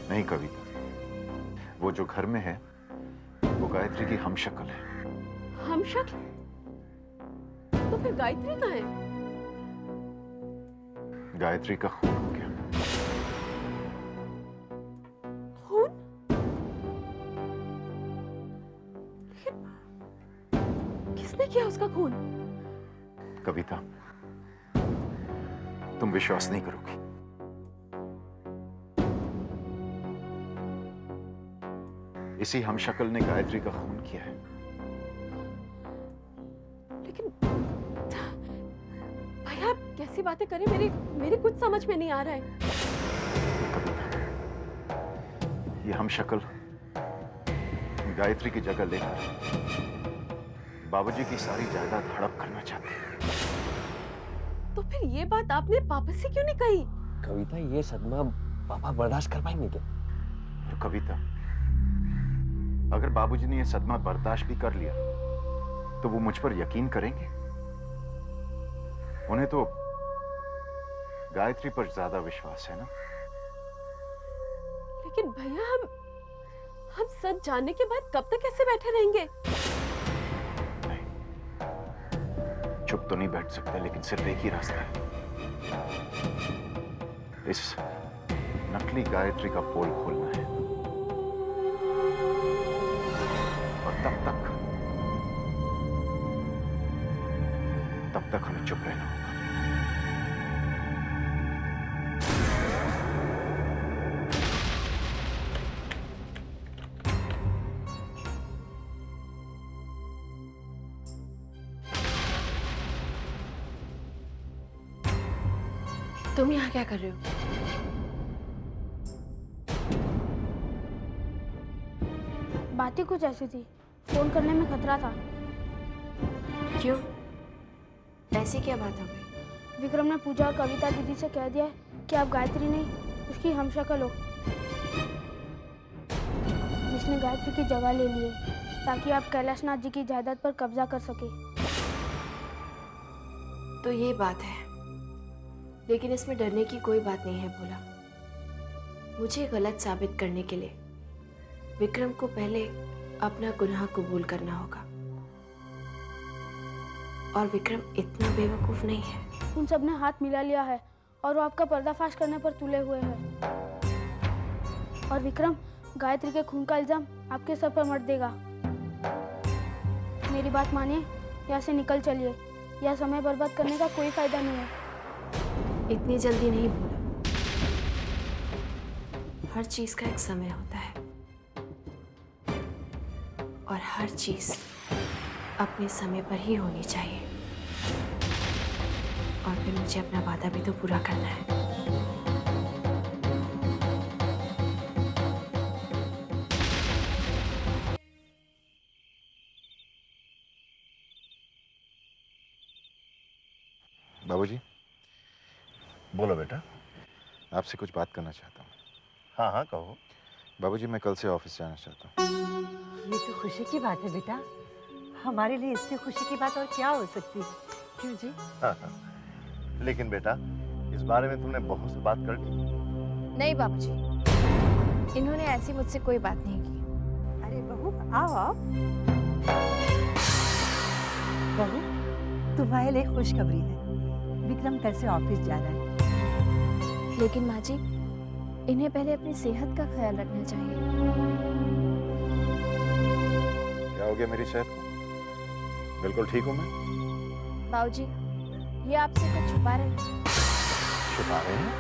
नहीं कविता, वो जो घर में है वो गायत्री की हमशक्ल है। हमशक्ल? तो फिर गायत्री कहाँ है? गायत्री का खून हो गया। खून? किसने किया उसका खून? कविता, तुम विश्वास नहीं करोगी। इसी हमशक्ल ने गायत्री का खून किया है। लेकिन भैया, आप कैसी कैसी बातें करें, मेरे कुछ समझ में नहीं आ रहा है। ये हम शक्ल गायत्री की जगह लेकर बाबूजी की सारी जायदाद हड़प करना चाहते हैं। तो फिर ये बात आपने पापा से क्यों नहीं कही? कविता, ये सदमा पापा बर्दाश्त कर पाएंगे क्या? तो कविता, अगर बाबूजी ने ये सदमा बर्दाश्त भी कर लिया तो वो मुझ पर यकीन करेंगे? उन्हें तो गायत्री पर ज्यादा विश्वास है ना। लेकिन भैया, हम सच जानने के बाद कब तक ऐसे बैठे रहेंगे? चुप तो नहीं बैठ सकते, लेकिन सिर्फ एक ही रास्ता है, इस नकली गायत्री का पोल खोलना है। और तब तक हमें चुप रहना होगा। तुम यहाँ क्या कर रहे हो? बात ही कुछ ऐसी थी, फोन करने में खतरा था। क्यों? ऐसी क्या बात हो गई? विक्रम ने पूजा और कविता दीदी से कह दिया है कि आप गायत्री नहीं, उसकी हमशक्ल हो, जिसने गायत्री की जगह ले ली है ताकि आप कैलाशनाथ जी की जायदाद पर कब्जा कर सके। तो ये बात है, लेकिन इसमें डरने की कोई बात नहीं है भोला। मुझे गलत साबित करने के लिए विक्रम को पहले अपना गुनाह कबूल करना होगा, और विक्रम इतना बेवकूफ नहीं है। उन सब ने हाथ मिला लिया है और वो आपका पर्दाफाश करने पर तुले हुए हैं। और विक्रम गायत्री के खून का इल्जाम आपके सर पर मत देगा। मेरी बात मानिए, यहाँ से निकल चलिए। यह समय बर्बाद करने का कोई फायदा नहीं है। इतनी जल्दी नहीं भोला, हर चीज का एक समय होता है, और हर चीज अपने समय पर ही होनी चाहिए। और फिर मुझे अपना वादा भी तो पूरा करना है। बाबूजी, बोलो बेटा। आपसे कुछ बात करना चाहता हूँ। हाँ हाँ कहो। बाबूजी, मैं कल से ऑफिस जाना चाहता हूँ। ये तो खुशी की बात है बेटा, हमारे लिए इससे खुशी की बात और क्या हो सकती है, क्यों जी? हाँ, हाँ। लेकिन बेटा, इस बारे में तुमने बहू से बात कर ली? नहीं बाबूजी, इन्होंने ऐसी मुझसे कोई बात नहीं की। अरे बहू, आओ आओ। बहू, तुम्हारे लिए खुशखबरी है, विक्रम कल से ऑफिस जा रहा है। लेकिन माँ जी, इन्हें पहले अपनी सेहत का ख्याल रखना चाहिए। क्या हो गया मेरी सेहत को? बिल्कुल ठीक हूँ मैं। बाबूजी, ये आपसे कुछ छुपा रहे हैं। छुपा रहे हैं?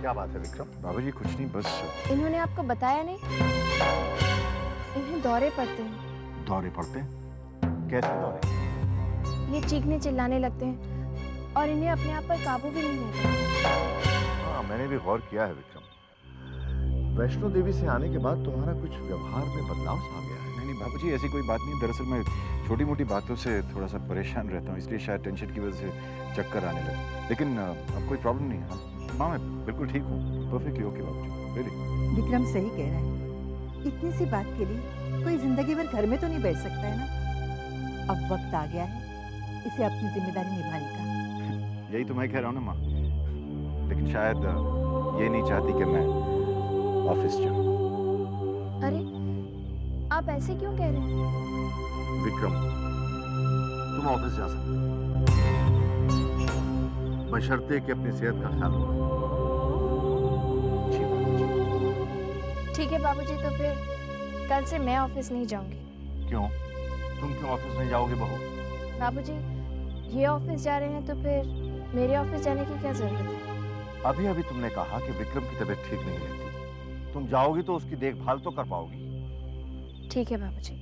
क्या बात है विक्रम? बाबूजी कुछ नहीं, बस इन्होंने आपको बताया नहीं? इन्हें दौरे पड़ते हैं। दौरे पड़ते हैं? कैसे दौरे? ये चीखने चिल्लाने लगते हैं और इन्हें अपने आप पर काबू भी नहीं रहता। हाँ, मैंने भी गौर किया है विक्रम। वैष्णो देवी से आने के बाद तुम्हारा कुछ व्यवहार में बदलाव सा आ गया है। नहीं बाबूजी, ऐसी कोई बात नहीं। दरअसल मैं छोटी मोटी बातों से थोड़ा सा परेशान रहता हूँ, इसलिए शायद टेंशन की वजह से चक्कर आने लगे। लेकिन अब कोई प्रॉब्लम नहीं है। माँ, मैं बिल्कुल ठीक हूँ, परफेक्टली ओके बाबूजी, रियली। विक्रम सही कह रहा है, इतनी सी बात के लिए कोई जिंदगी भर घर में तो नहीं बैठ सकता है ना। अब वक्त आ गया है इसे अपनी जिम्मेदारी निभाने का। यही तो मैं कह रहा हूँ ना माँ, लेकिन शायद ये नहीं चाहती कि मैं ऑफिस जाऊँ। अरे, आप ऐसे क्यों कह रहे हैं? विक्रम, तुम ऑफिस जा सकते हो, बशर्ते कि अपनी सेहत का ख्याल रखो। जी बाबूजी। ठीक है बाबूजी, तो फिर कल से मैं ऑफिस नहीं जाऊंगी। क्यों? तुम क्यों ऑफिस नहीं जाओगे बहू? बाबूजी, ये ऑफिस जा रहे हैं तो फिर मेरे ऑफिस जाने की क्या जरूरत है? अभी अभी तुमने कहा कि विक्रम की तबीयत ठीक नहीं रहती, तुम जाओगी तो उसकी देखभाल तो कर पाओगी। ठीक है बाबूजी।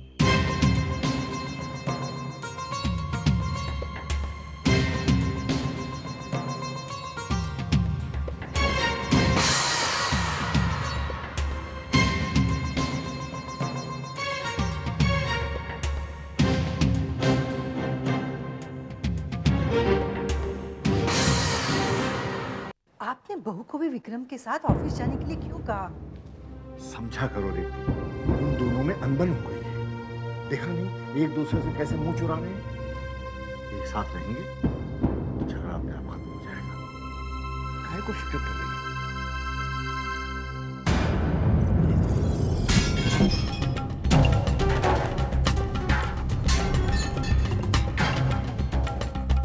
आपने बहू को भी विक्रम के साथ ऑफिस जाने के लिए क्यों कहा? समझा करो रेवती, उन दोनों में अनबन हो गई है। देखा नहीं एक दूसरे से कैसे मुंह चुरा रहे हैं। एक साथ रहेंगे तो झगड़ा अपने आप खत्म हो जाएगा। काहे को फिक्र कर रही है?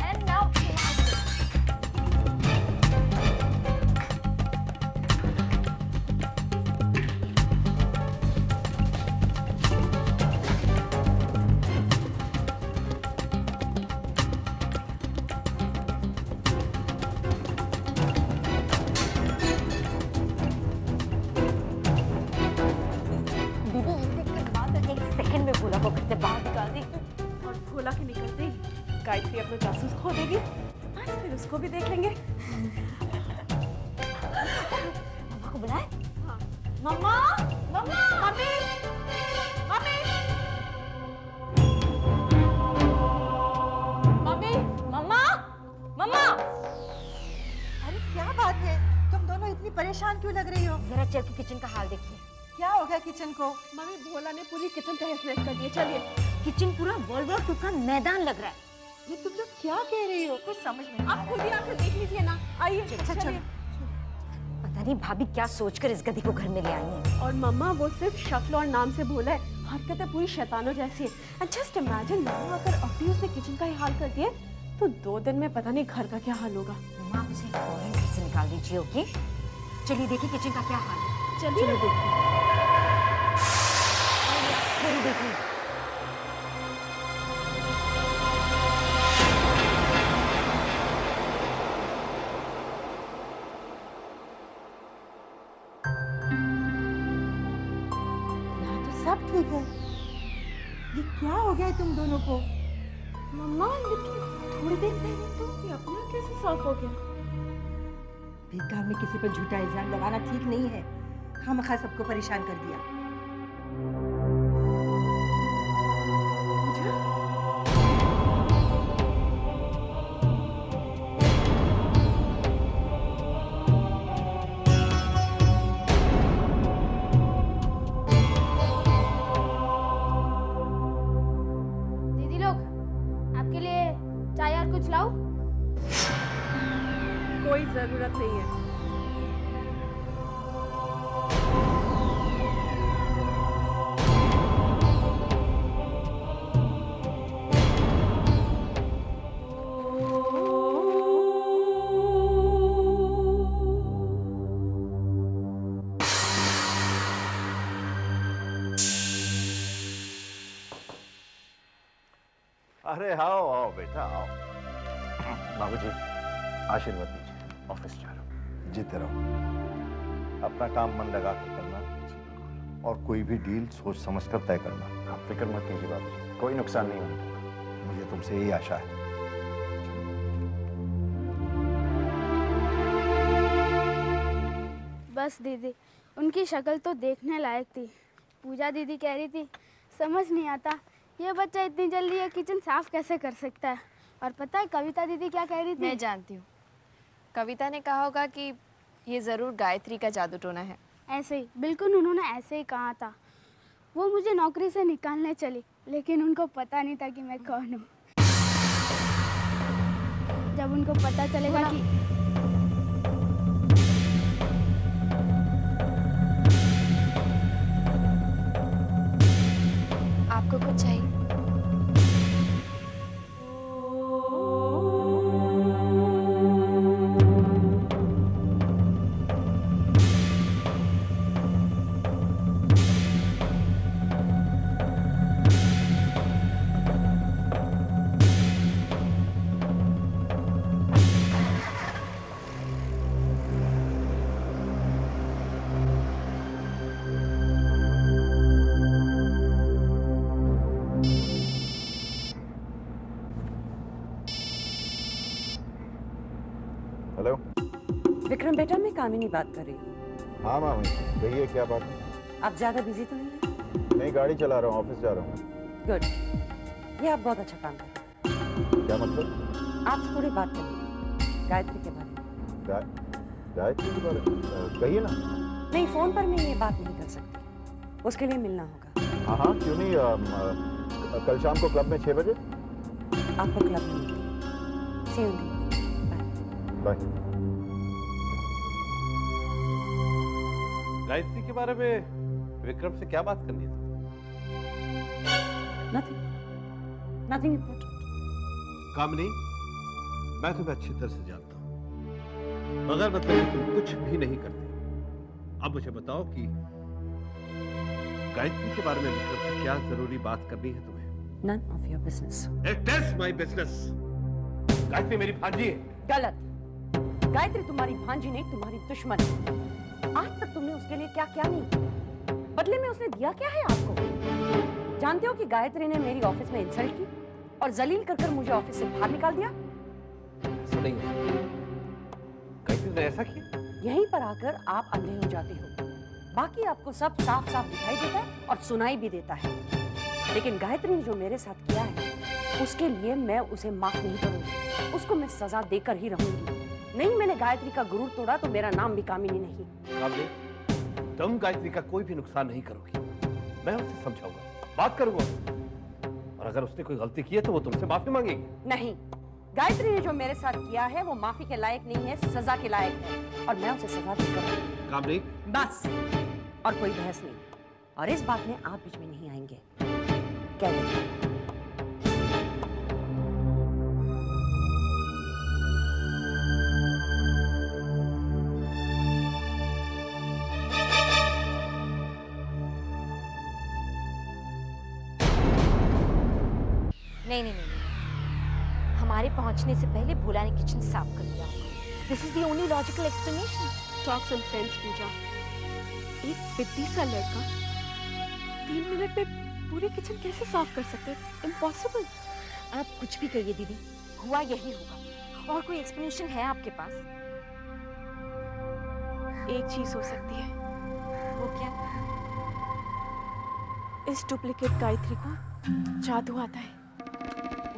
And now दीदी एक देख के बात एक सेकंड में भोला को घर से बाहर निकाल दी। और भोला के निकलते ही गायत्री अपना जासूस खो देगी, बस फिर उसको भी देख लेंगे। मम्मा को बुलाए? हाँ। मम्मा, मम्मा, मम्मी, मम्मी, मम्मी, मम्मा, मम्मा। अरे क्या बात है, तुम दोनों इतनी परेशान क्यों लग रही हो? जरा चल के किचन का हाल देखिए। क्या हो गया किचन को? मम्मी भोला ने पूरी किचन तहस नहस कर दी। चलिए। किचन पूरा वर्ल्ड वॉर 2 का मैदान लग रहा है। ये तुम लोग क्या कह रही हो? कुछ समझ में नहीं आ आप रहा खुद ही आकर देख लीजिए ना। आइए चलिए। पता नहीं भाभी क्या सोचकर इस गधी को घर में ले आई हैं। और मम्मा वो सिर्फ शक्ल और नाम से भोला है, हरकतें पूरी शैतानों जैसी है। एंड जस्ट इमेजिन मम्मा अगर अभी उसने किचन का ही हाल कर दिया तो 2 दिन में पता नहीं घर का क्या हाल होगा। मम्मा आप उसे फौरन घर से निकाल दीजिए, ओके? चलिए देखिए किचन का क्या हाल है। चलिए देखिए। जरूर देखिए। यहाँ तो सब ठीक है। ये क्या हो गया है तुम दोनों को? मम्मा लेकिन थोड़ी देर पहले तो ये अपना कैसे साफ हो गया? बेकार में किसी पर झूठा इल्जाम लगाना ठीक नहीं है। खामखा सबको परेशान कर दिया। दीदी लोग, आपके लिए चाय और कुछ लाऊं? कोई जरूरत नहीं है। अरे आओ आओ बेटा आओ। बाबूजी आशीर्वाद दीजिए, ऑफिस जा रहा हूँ। जीते रहो, अपना काम मन लगा कर करना और कोई भी डील सोच समझ कर तय करना। आप फिक्र मत कीजिए बाबूजी, कोई नुकसान नहीं होगा। मुझे तुमसे यही आशा है। बस दीदी, उनकी शक्ल तो देखने लायक थी। पूजा दीदी कह रही थी समझ नहीं आता ये बच्चा इतनी जल्दी ये किचन साफ कैसे कर सकता है। और पता है कविता दीदी क्या कह रही थी? मैं जानती हूँ, कविता ने कहा होगा कि ये ज़रूर गायत्री का जादू टोना है। ऐसे ही, बिल्कुल उन्होंने ऐसे ही कहा था। वो मुझे नौकरी से निकालने चली, लेकिन उनको पता नहीं था कि मैं कौन हूँ। जब उनको पता चलेगा कि आपको कुछ चाहिए? हेलो। विक्रम बेटा, मैं कामिनी बात कर रही हूँ। हाँ मामी, कहिए क्या बात है? आप ज्यादा बिजी तो नहीं है? नहीं, गाड़ी चला रहा हूँ, ऑफिस जा रहा हूँ। गुड, ये आप बहुत अच्छा काम कर रहे हैं। क्या मतलब? आपसे थोड़ी बात करनी है गायत्री के बारे में। गायत्री के बारे में कहिए ना। नहीं, फोन पर मैं ये बात नहीं कर सकती, उसके लिए मिलना होगा। हाँ हाँ, क्यों नहीं। कल शाम को क्लब में 6 बजे। आपको क्लब में मिलती। See you in the evening. Bye. Gayatri के बारे में विक्रम से क्या बात करनी है? Nothing important. कामनी, मैं तुम्हें अच्छी तरह से जानता हूं, मगर मतलब कि तुम कुछ भी नहीं करती। अब मुझे बताओ कि गायत्री के बारे में विक्रम से क्या जरूरी बात करनी है तुम्हें? None of your business. It is my business. Gayatri मेरी भांजी है। गलत। गायत्री तुम्हारी भांजी नहीं, तुम्हारी दुश्मन है। आज तक तुमने उसके लिए क्या किया नहीं, बदले में उसने दिया क्या है आपको? जानते हो कि गायत्री ने मेरी ऑफिस में इंसल्ट की और जलील कर कर मुझे ऑफिस से बाहर निकाल दिया। ऐसा नहीं हो सकता। गायत्री ने ऐसा किया? यहीं पर आकर आप अंधे हो जाते हो, बाकी आपको सब साफ साफ दिखाई देता है और सुनाई भी देता है। लेकिन गायत्री ने जो मेरे साथ किया है, उसके लिए मैं उसे माफ नहीं करूंगी, उसको मैं सजा देकर ही रहूंगी। नहीं, मैंने गायत्री का गुरूर तोड़ा तो मेरा नाम भी कामिनी नहीं। कामनी, तुम गायत्री का कोई भी नुकसान नहीं करोगी। मैं उसे समझाऊंगा, बात करूंगा, और अगर उसने कोई गलती की है तो वो तुमसे माफी मांगेगी। नहीं, गायत्री ने जो मेरे साथ किया है वो माफी के लायक नहीं है, सजा के लायक है, और मैं उसे सजा देकर रहूंगी। कामनी, बस, और कोई बहस नहीं, और इस बात में आप बीच में नहीं आएंगे। क्या बोलते हैं? नहीं, हमारे पहुंचने से पहले भोला ने किचन साफ कर दिया होगा। This is the only logical explanation. Talk some sense Pooja. एक पिद्दी सा लड़का 3 मिनट में पूरी किचन कैसे साफ कर सकते हैं? इम्पॉसिबल। आप कुछ भी कहिए दीदी, हुआ यही होगा। और कोई एक्सप्लेनेशन है आपके पास? एक चीज हो सकती है। वो क्या? इस डुप्लीकेट गायत्री को जादू आता है।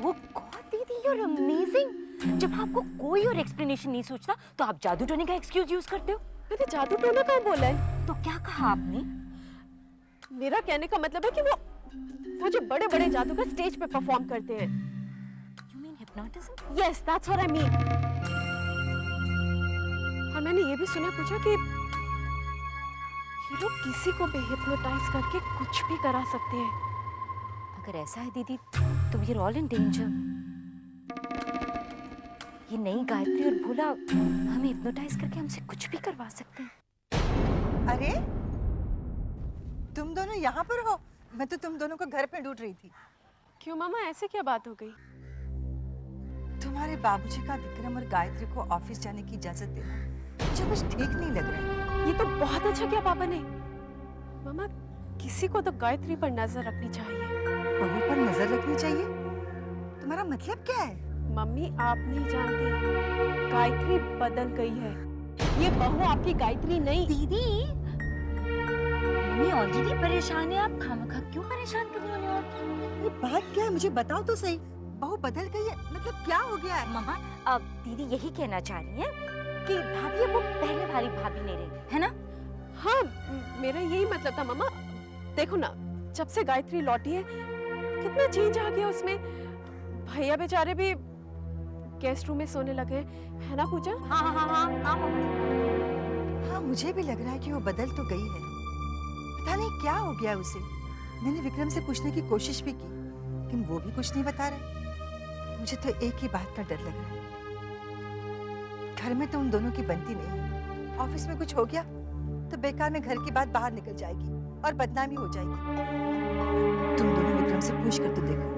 वो गॉड दीदी, यू आर अमेजिंग। जब आपको कोई और एक्सप्लेनेशन नहीं सोचता तो आप जादू टोने का एक्सक्यूज यूज करते हो। मैंने जादू टोना कहाँ बोला है? तो क्या कहा आपने? मेरा कहने का मतलब है कि वो जो बड़े बड़े जादूगर स्टेज पे परफॉर्म करते हैं। You mean hypnotism? Yes, that's what I mean. और मैंने ये भी सुना पूछा कि ये लोग किसी को भी हिप्नोटाइज करके कुछ भी करा सकते हैं। अगर ऐसा है दीदी तो we are all in danger. ये नई गायत्री और भोला हमें हिप्नोटाइज करके हमसे कुछ भी करवा सकते हैं। अरे तुम दोनों यहाँ पर हो? मैं तो तुम दोनों को घर पे ढूंढ रही थी। क्यों मामा, ऐसे क्या बात हो गई? तुम्हारे बाबूजी का विक्रम और गायत्री को ऑफिस जाने की इजाजत देना मुझे कुछ ठीक नहीं लग रहा है। ये तो बहुत अच्छा किया पापा ने। मामा, किसी को तो गायत्री पर नजर रखनी चाहिए। बहू पर नजर रखनी चाहिए? तुम्हारा मतलब क्या है? मम्मी, आप नहीं जानती, गायत्री बदल गई है। ये बहू आपकी गायत्री नहीं। दीदी, मम्मी ऑलरेडी परेशान है, आप खामखा क्यों परेशान कर रही हो? ये बात क्या है, मुझे बताओ तो सही। बहू बदल गई है मतलब क्या हो गया है? मम्मा, अब दीदी यही कहना चाह रही हैं कि भाभी अब वो पहले वाली भाभी नहीं रही, है ना? हाँ, मेरा यही मतलब था मामा। देखो ना, जब से गायत्री लौटी है कितना चेंज आ गया उसमें। भैया बेचारे भी गेस्ट रूम में सोने लगे, है ना पूजा? हाँ हाँ हाँ हाँ हाँ मम्मा। हाँ, मुझे भी लग रहा है कि वो बदल तो गई है। पता नहीं क्या हो गया उसे। मैंने विक्रम से पूछने की कोशिश भी की, लेकिन वो भी कुछ नहीं बता रहा। मुझे तो एक ही बात का डर लग रहा है, घर में तो उन दोनों की बनती नहीं है। ऑफिस में कुछ हो गया तो बेकार में घर की बात बाहर निकल जाएगी और बदनामी हो जाएगी। तुम दोनों विक्रम से पूछ कर तो देखो।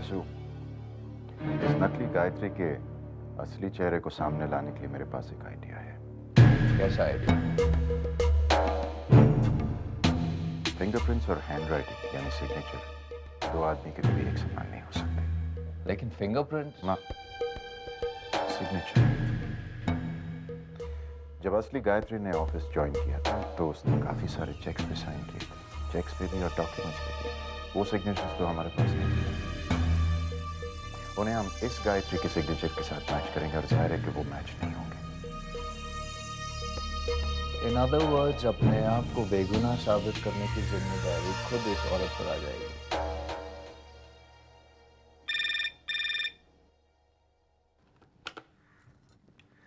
वसु, इस नकली गायत्री के असली चेहरे को सामने लाने के लिए मेरे पास एक आइडिया है। कैसा आइडिया? फिंगरप्रिंट्स और हैंडराइटिंग यानी सिग्नेचर दो आदमी के कभी एक समान नहीं हो सकते। लेकिन फिंगरप्रिंट ना, सिग्नेचर। जब असली गायत्री ने ऑफिस ज्वाइन किया था तो उसने काफी सारे चेक्स पे साइन किए थे, चेक्स पे भी और डॉक्यूमेंट्स पे भी। वो सिग्नेचर्स तो हमारे पास नहीं थे। उन्हें हम इस गायत्री के सिग्नेचर के साथ मैच करेंगे और जाहिर है कि वो मैच नहीं होंगे। इन अदर वर्ड्स, अपने आप को बेगुनाह साबित करने की जिम्मेदारी खुद इस औरत पर आ जाएगी।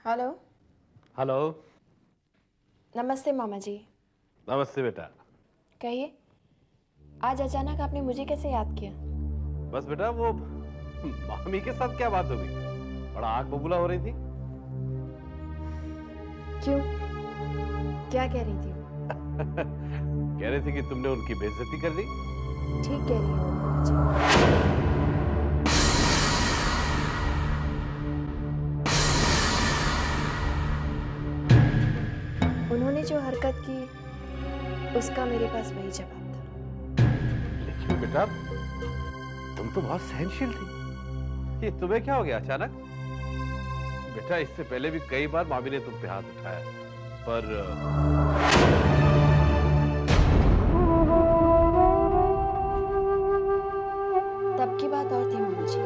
हेलो। हेलो। नमस्ते मामा जी। नमस्ते बेटा। कहिए, आज अचानक आपने मुझे कैसे याद किया? बस बेटा वो मामी के साथ क्या बात हो गई, बड़ा आग बबूला हो रही थी। क्यों, क्या कह रही थी? कह रही थी कि तुमने उनकी बेइज्जती कर दी। ठीक कह रही हो मामा जी। उन्होंने जो हरकत की उसका मेरे पास वही जवाब था। लेकिन बेटा तुम तो बहुत सहनशील थी, ये तुम्हें क्या हो गया अचानक? बेटा इससे पहले भी कई बार मामी ने तुम पे हाथ उठाया, पर तब की बात और थी मामा जी,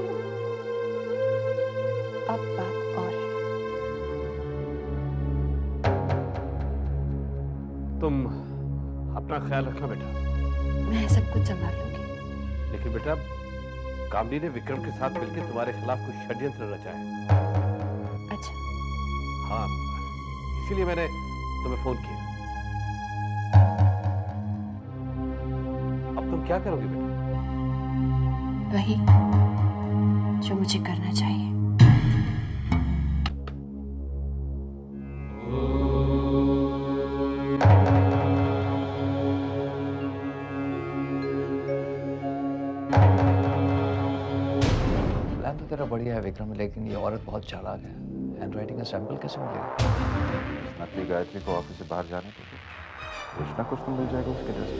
अब बात और है। तुम अपना ख्याल रखना बेटा। मैं सब कुछ संभाल लूंगी। लेकिन बेटा कामनी ने विक्रम के साथ मिलकर तुम्हारे खिलाफ कुछ षड्यंत्र रचा है। अच्छा। हाँ, इसीलिए मैंने तुम्हें फोन किया। अब तुम क्या करोगे बेटा? वही जो मुझे करना चाहिए। प्लान तो तेरा बढ़िया है विक्रम, लेकिन ये औरत बहुत चालाक है। हैंडराइटिंग का सैंपल कैसे मिलेगा? इस नकली गायत्री को ऑफिस से बाहर जाने के लिए कुछ ना कुछ तो मिल जाएगा उसके ड्रेस।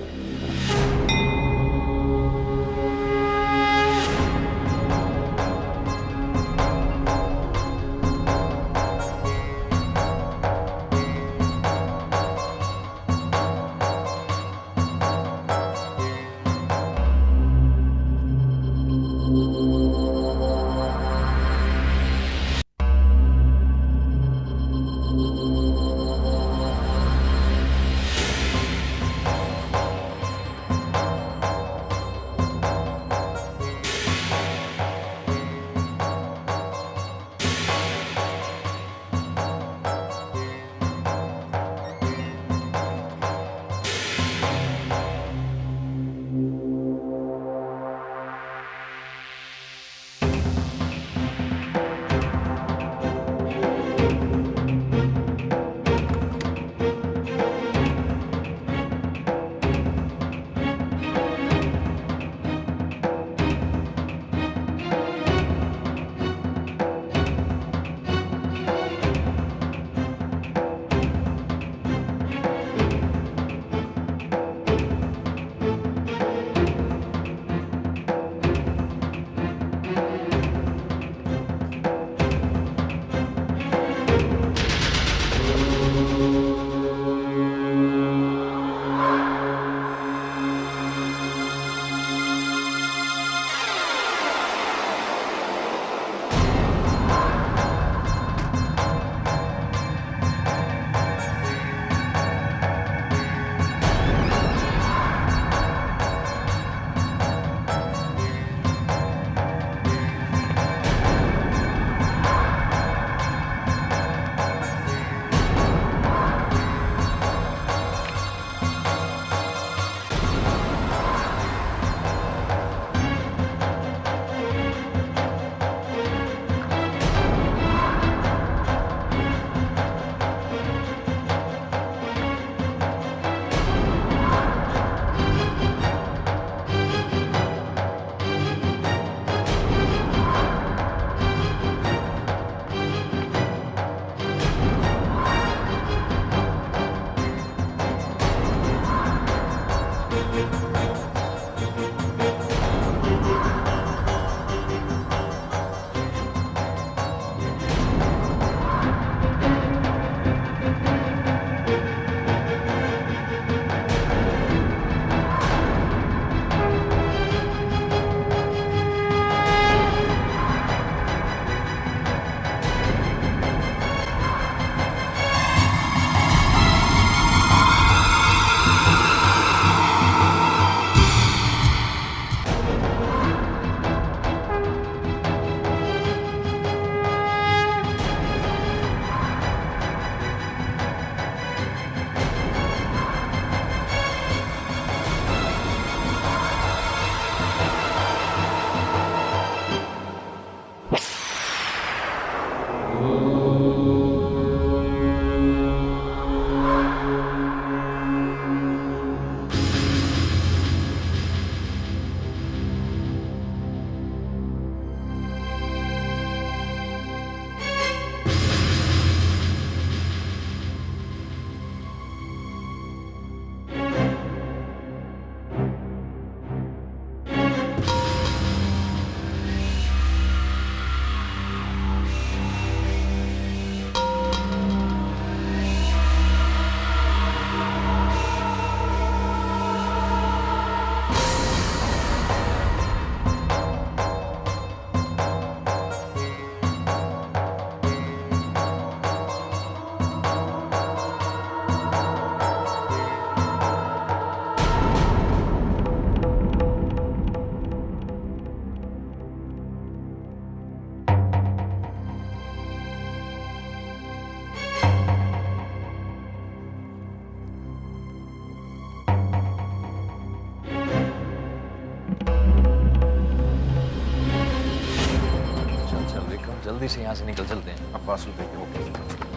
जल्दी से यहाँ से निकल चलते हैं। अब वासु देखे वो कैसे बचता है।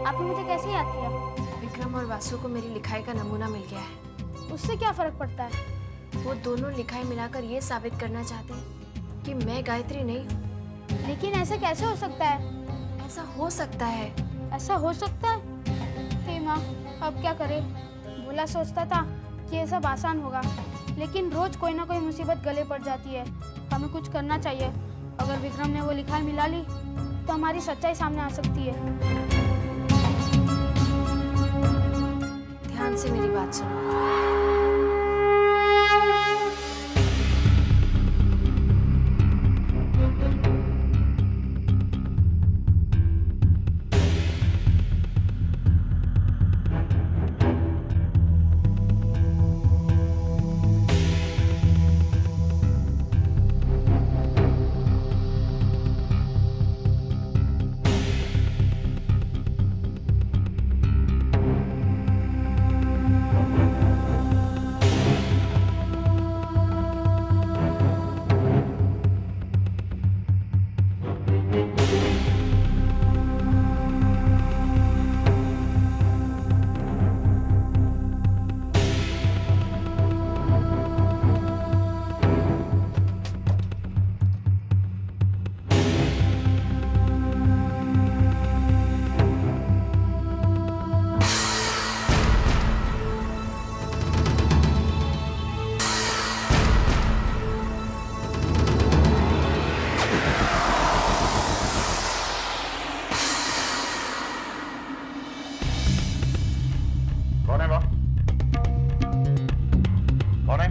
आपने मुझे कैसे याद किया? विक्रम और वासु को मेरी लिखाई का नमूना मिल गया है। उससे क्या फर्क पड़ता है? वो दोनों लिखाई मिलाकर ये साबित करना चाहते हैं कि मैं गायत्री नहीं हूँ। लेकिन ऐसा कैसे हो सकता है? ऐसा हो सकता है। ऐसा हो सकता है? हे माँ, अब क्या करें? भोला सोचता था कि ये सब आसान होगा, लेकिन रोज कोई ना कोई मुसीबत गले पड़ जाती है। हमें कुछ करना चाहिए। अगर विक्रम ने वो लिखाई मिला ली तो हमारी सच्चाई सामने आ सकती है। ध्यान से मेरी बात सुनो। कौन है वो? कौन है?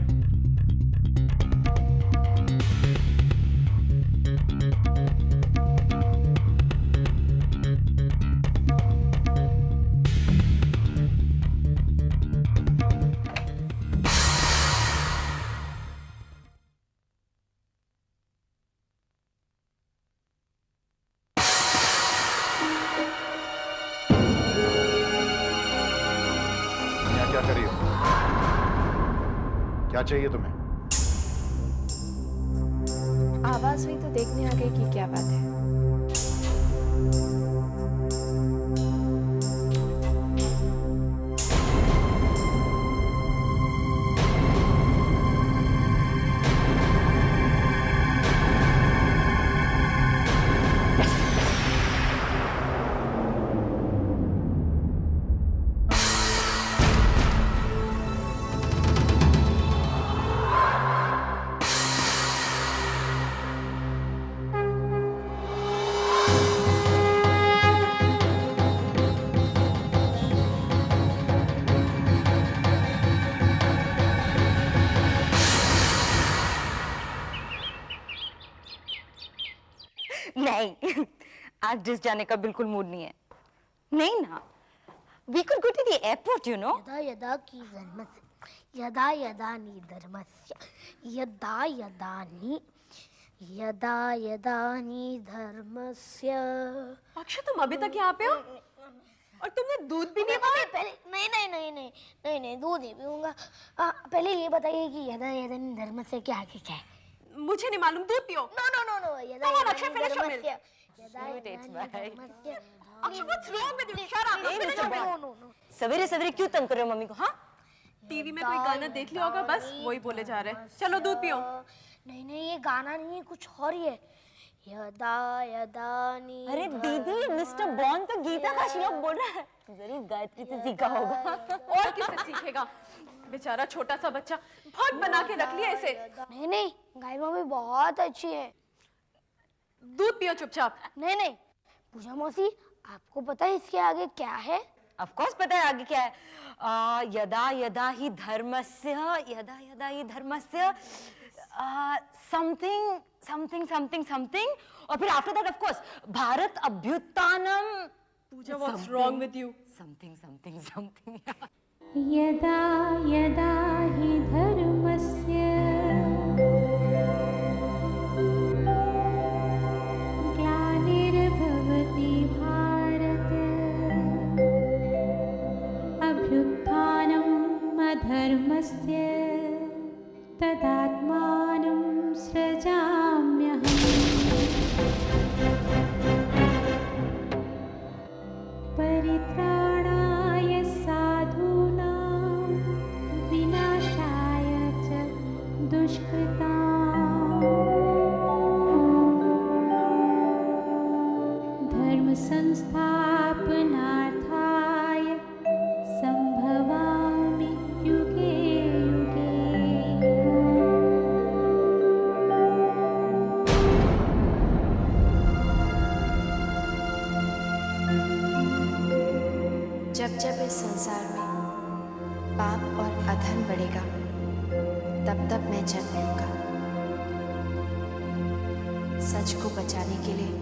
क्या कर रही हो? क्या चाहिए तुम्हें? आवाज हुई तो देखने आ गई कि क्या बात है। नहीं, आज डिस जाने का बिल्कुल मूड नहीं है। नहीं ना, we could go to the airport, you know. यदा यदा की धर्मस्य यदा यदानि धर्मस्य यदा यदानि धर्मस्य। अक्षय, तुम अभी तक यहाँ पे हो और तुमने दूध भी नहीं पिया? पहले नहीं, दूध नहीं पीऊंगा। पहले ये बताइए कि यदा यदानि धर्मस्य के आगे क्या है? मुझे नहीं मालूम, दूध पियो। नो यदा Come on, Akshay, यदानि finish your धर्मस्य Sweet, it's bye. Akshay, what's wrong with you? Shut up. Hey, Finish Mr. your meal. Bond, सवेरे सवेरे क्यों तंग कर रहे हो मम्मी को? हाँ, टीवी में कोई गाना देख लिया होगा, बस वही बोले जा रहे हैं। चलो दूध पियो। नहीं, ये गाना नहीं है, कुछ और ही है। यदा यदानि। अरे दीदी, मिस्टर बॉन्ड तो गीता का श्लोक बोल रहा है। जरूर गायत्री से सीखा होगा। और किससे सीखेगा? बेचारा छोटा सा बच्चा, बहुत बना के रख लिया इसे। नहीं, गाय मम्मी बहुत अच्छी है। दूध पियो चुपचाप। नहीं, पूजा मौसी, आपको पता है इसके आगे क्या है? ऑफ कोर्स पता है आगे क्या है। यदा यदा ही धर्मस्य समथिंग और फिर आफ्टर दैट ऑफ कोर्स भारत अभ्युत्थानम। Pooja, what's wrong with you? Something यदा यदा हि धर्मस्य ग्लानिर्भवति भारत धर्मस्य तदात्मानं सृजाम्यहम् परित्राणाय साधूनां विनाशाय च दुष्कृताम् धर्म संस्थापनार्थाय संभवामि युगे युगे। जब जब इस संसार में पाप और अधर्म बढ़ेगा, तब तब मैं जन्म लूंगा। सच को बचाने के लिए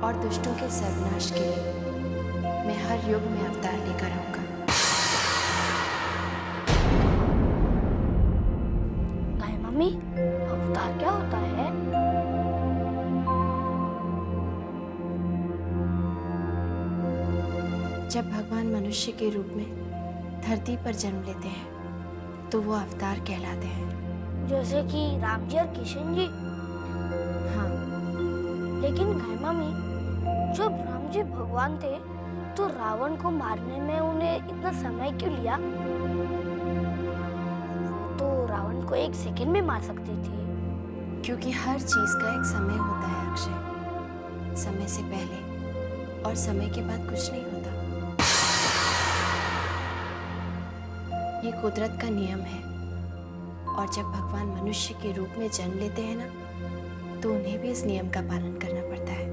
और दुष्टों के सर्वनाश के लिए मैं हर युग में अवतार लेकर आऊंगा। गाय मम्मी, अवतार क्या होता है? जब भगवान मनुष्य के रूप में धरती पर जन्म लेते हैं तो वो अवतार कहलाते हैं। जैसे कि राम जी और किशन जी। हाँ, लेकिन गाय मम्मी, जब राम जी भगवान थे तो रावण को मारने में उन्हें इतना समय क्यों लिया? वो तो रावण को एक सेकंड में मार सकते थे। क्योंकि हर चीज का एक समय होता है अक्षय। समय से पहले और समय के बाद कुछ नहीं होता। ये कुदरत का नियम है। और जब भगवान मनुष्य के रूप में जन्म लेते हैं ना, तो उन्हें भी इस नियम का पालन करना पड़ता है।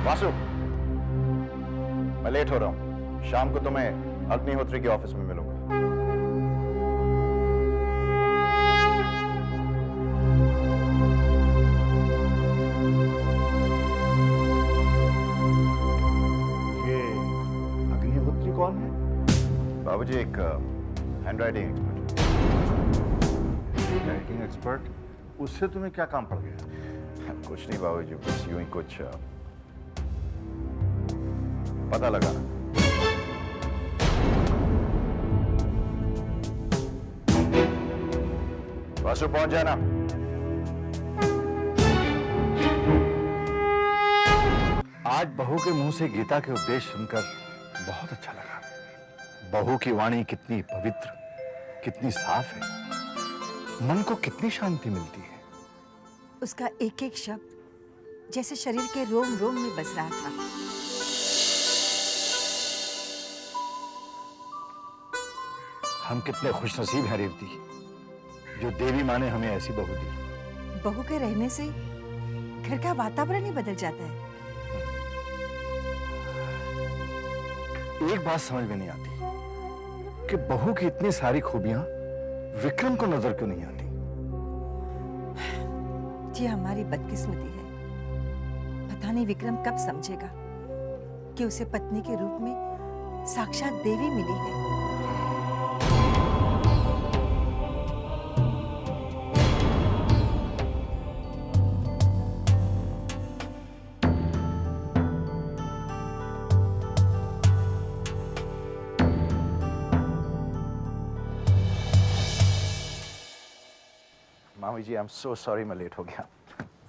वासु, मैं लेट हो रहा हूँ। शाम को तुम्हें अग्निहोत्री के ऑफिस में मिलूंगा। ये अग्निहोत्री कौन है? बाबूजी, एक हैंडराइटिंग एक्सपर्ट। Handwriting expert? उससे तुम्हें क्या काम पड़ गया? कुछ नहीं बाबूजी, बस यूं ही कुछ पता लगाना। वासु, पहुंच जाना। आज बहू के मुंह से गीता के उपदेश सुनकर बहुत अच्छा लगा। बहू की वाणी कितनी पवित्र, कितनी साफ है। मन को कितनी शांति मिलती है। उसका एक एक शब्द जैसे शरीर के रोम रोम में बस रहा था। हम कितने खुशनसीब हैं रेवती, जो देवी माँ ने हमें ऐसी बहू दी। बहू के रहने से घर का वातावरण ही बदल जाता है। एक बात समझ में नहीं आती कि बहू की इतनी सारी खूबियां विक्रम को नजर क्यों नहीं आती। ये हमारी बदकिस्मती है। पता नहीं विक्रम कब समझेगा कि उसे पत्नी के रूप में साक्षात देवी मिली है। मामी जी, आई एम सो सॉरी, मैं लेट हो गया।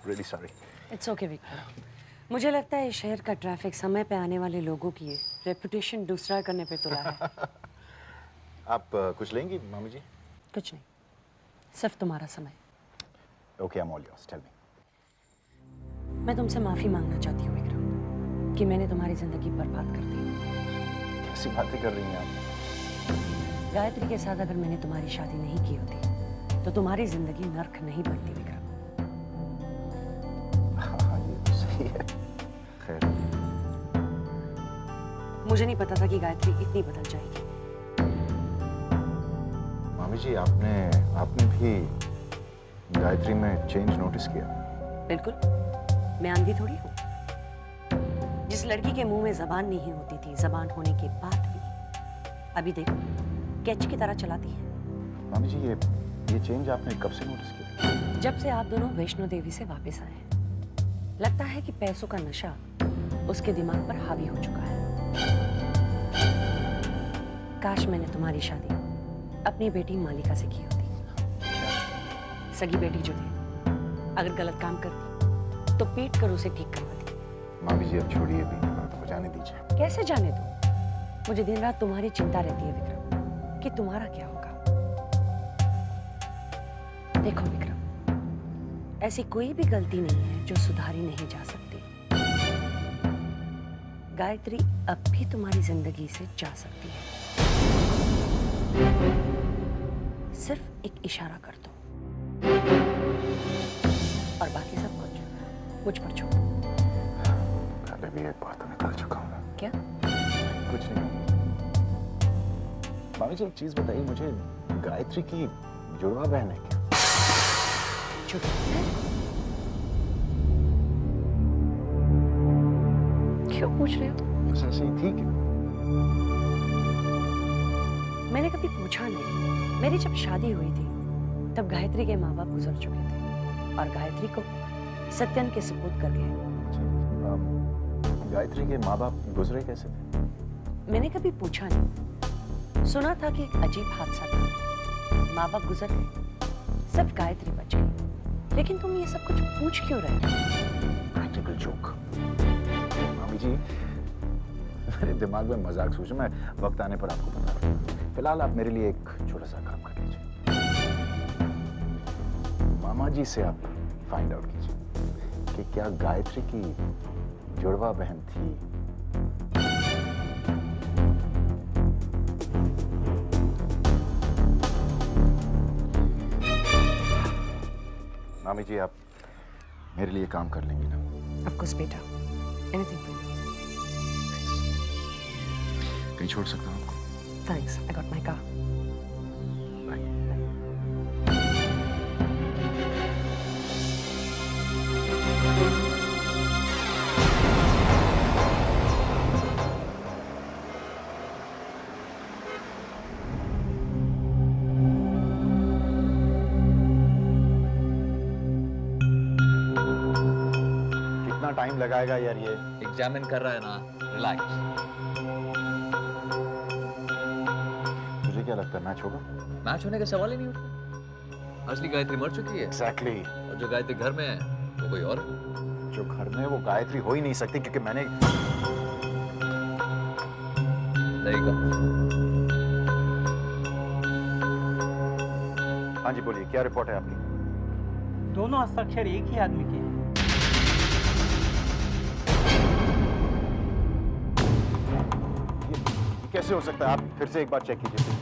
Really sorry. It's okay Vikram. मुझे लगता है इस शहर का ट्रैफिक समय पे आने वाले लोगों की रेपुटेशन दूसरा करने पे तुला है। आप कुछ लेंगी मामी जी? कुछ नहीं, सिर्फ तुम्हारा समय। Okay, I am all yours, tell me. मैं तुमसे माफी मांगना चाहती हूँ विक्रम कि मैंने तुम्हारी जिंदगी बर्बाद कर दी। कैसी बातें कर रही हैं आप? गायत्री के साथ अगर मैंने तुम्हारी शादी नहीं की होती तो तुम्हारी जिंदगी नर्क नहीं बनती विक्रम। हाँ, ये तो सही है। खैर, मुझे नहीं पता था कि गायत्री इतनी बदल जाएगी। मामी जी, आपने भी गायत्री में चेंज नोटिस किया? बिल्कुल, मैं अंधी थोड़ी हूँ। जिस लड़की के मुंह में जबान नहीं होती थी, जबान होने के बाद भी अभी देखो कैच की तरह चलाती है। मामी जी, ये चेंज आपने कब से नोटिस किया? जब से आप दोनों वैष्णो देवी से वापस आए हैं। लगता है कि पैसों का नशा उसके दिमाग पर हावी हो चुका है। काश मैंने तुम्हारी शादी अपनी बेटी मालिका से की होती। सगी बेटी जो थी, अगर गलत काम करती तो पीट कर उसे ठीक करवाती। मामी जी अब छोड़िए भी, बात को जाने दीजिए। कैसे जाने दो? मुझे दिन रात तुम्हारी चिंता रहती है विक्रम, कि तुम्हारा क्या होगा। देखो विक्रम, ऐसी कोई भी गलती नहीं है जो सुधारी नहीं जा सकती। गायत्री अब भी तुम्हारी जिंदगी से जा सकती है। सिर्फ एक इशारा कर दो और बाकी सब कुछ मुझ पर छोड़ो। पहले भी एक बार तो निकल चुका हूँ। क्या? कुछ नहीं। मामी जी एक चीज बताइए मुझे, गायत्री की जुड़वा बहन है क्या? क्यों पूछ रहे हो? बस ऐसे ही ठीक है। मैंने कभी पूछा नहीं। मेरी जब शादी हुई थी तब गायत्री के माँ बाप गुजर चुके थे और गायत्री को सत्यन के सुपुर्द कर गए। गायत्री के माँ बाप गुजरे कैसे थे? मैंने कभी पूछा नहीं। सुना था कि एक अजीब हादसा था, माँ बाप गुजर गए, सिर्फ गायत्री बच गई। लेकिन तुम ये सब कुछ पूछ क्यों रहे हो? Practical joke. मामी जी मेरे दिमाग में मजाक सोचो, मैं वक्त आने पर आपको बता रहा हूँ। फिलहाल आप मेरे लिए एक छोटा सा काम कर लीजिए। मामा जी से आप फाइंड आउट कीजिए कि क्या गायत्री की जुड़वा बहन थी। मामी जी आप मेरे लिए काम कर लेंगी ना? Of course, बेटा। Anything for you. कहीं छोड़ सकता हूँ आपको? Thanks. I got my car. कितना टाइम लगाएगा यार ये? एग्जामिन कर रहा है ना, रिलैक्स। मुझे क्या लगता है मैच होगा? मैच होने का सवाल ही नहीं उठता। असली गायत्री मर चुकी है। एग्जैक्टली। और जो गायत्री घर में है वो कोई और है। जो घर में, वो गायत्री हो ही नहीं सकती क्योंकि मैंने हाँ जी बोलिए, क्या रिपोर्ट है आपकी? दोनों हस्ताक्षर एक ही आदमी के हैं। ये कैसे हो सकता है? आप फिर से एक बार चेक कीजिए।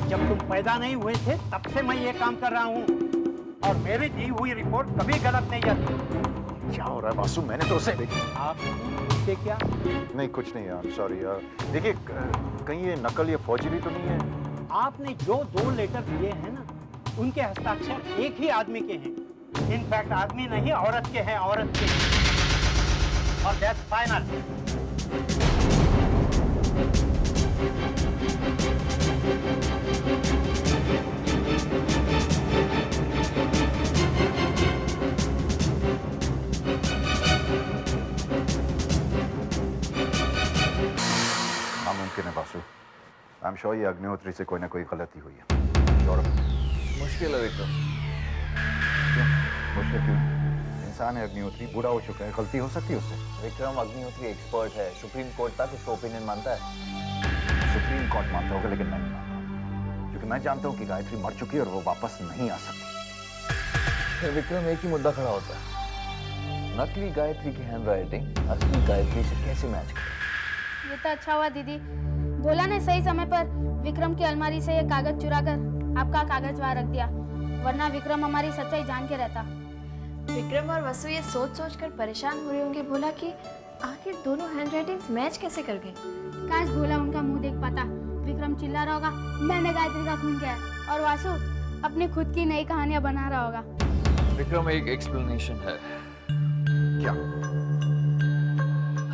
जब तुम पैदा नहीं हुए थे तब से मैं ये काम कर रहा हूँ और मेरी दी हुई रिपोर्ट कभी गलत नहीं जाती। क्या हो रहा है वासु? मैंने तो उसे आप इससे क्या? नहीं कुछ नहीं यार, सॉरी यार। देखिए कहीं ये नकल या फौजरी तो नहीं है? आपने जो 2 लेटर दिए हैं ना, उनके हस्ताक्षर एक ही आदमी के हैं। इनफैक्ट आदमी नहीं, औरत के हैं, औरत के। और दैट्स फाइनल। नामुमकिन है वासु। आई एम श्योर ये अग्निहोत्री से कोई ना कोई गलती हुई है। मुश्किल है विक्रम। क्यों? मुश्किल क्यों? इंसान है अग्निहोत्री, बूढ़ा हो चुका है, गलती हो सकती है उससे। विक्रम अग्निहोत्री एक्सपर्ट है, सुप्रीम कोर्ट तक उसका ओपिनियन मानता है। सुप्रीम कोर्ट मानता होगा लेकिन मैं नहीं मानता, क्योंकि मैं जानता हूँ कि गायत्री मर चुकी है और वो वापस नहीं आ सकती। फिर विक्रम एक ही मुद्दा खड़ा होता है, नकली गायत्री की हैंडराइटिंग असली गायत्री से कैसे मैच करे? ये तो अच्छा हुआ दीदी, भोला ने सही समय पर विक्रम की अलमारी से ये कागज चुराकर आपका कागज वहां रख दिया, वरना विक्रम हमारी सच्चाई जान के रहता। विक्रम और वसु ये सोच सोच कर परेशान हो रहे होंगे भोला कि आखिर दोनों हैंडराइटिंग्स मैच कैसे कर गई। काश भोला उनका मुंह देख पाता। विक्रम चिल्ला रहा होगा मैंने गायत्री का खून किया है, और वासु अपनी खुद की नई कहानियां बना रहा होगा। विक्रम एक एक्सप्लेनेशन है। क्या?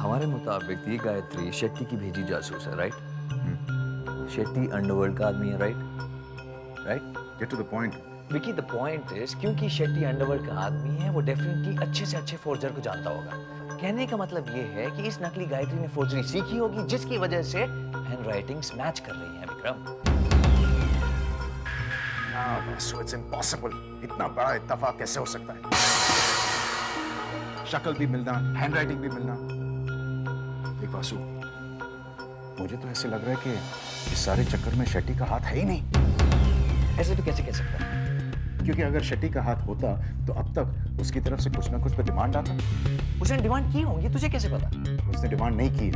हमारे मुताबिक ये गायत्री शेट्टी की भेजी जासूस है, राइट? शेट्टी अंडरवर्ल्ड का आदमी है, right? Get to the point. Vicky, the point is क्योंकि शेट्टी अंडरवर्ल्ड का आदमी है, वो डेफिनेटली अच्छे से अच्छे फोर्जर को जानता होगा। कहने का मतलब ये है कि इस नकली गायत्री ने फोर्जरी सीखी होगी, जिसकी वजह से हैंडराइटिंग्स मैच कर रही हैं विक्रम। Vasu, it's impossible. इतना बड़ा इत्तेफाक कैसे हो सकता है? शक्ल भी मिलना, हैंडराइटिंग भी मिलना। देख वासु, मुझे तो ऐसे लग रहा है कि इस सारे चक्कर में शेट्टी का हाथ है ही नहीं। ऐसे तो कैसे कह सकता है? क्योंकि अगर शेट्टी का हाथ होता तो अब तक उसकी तरफ से कुछ ना कुछ पे डिमांड आता। उसने डिमांड की होंगी, तुझे कैसे पता? उसने डिमांड नहीं की है,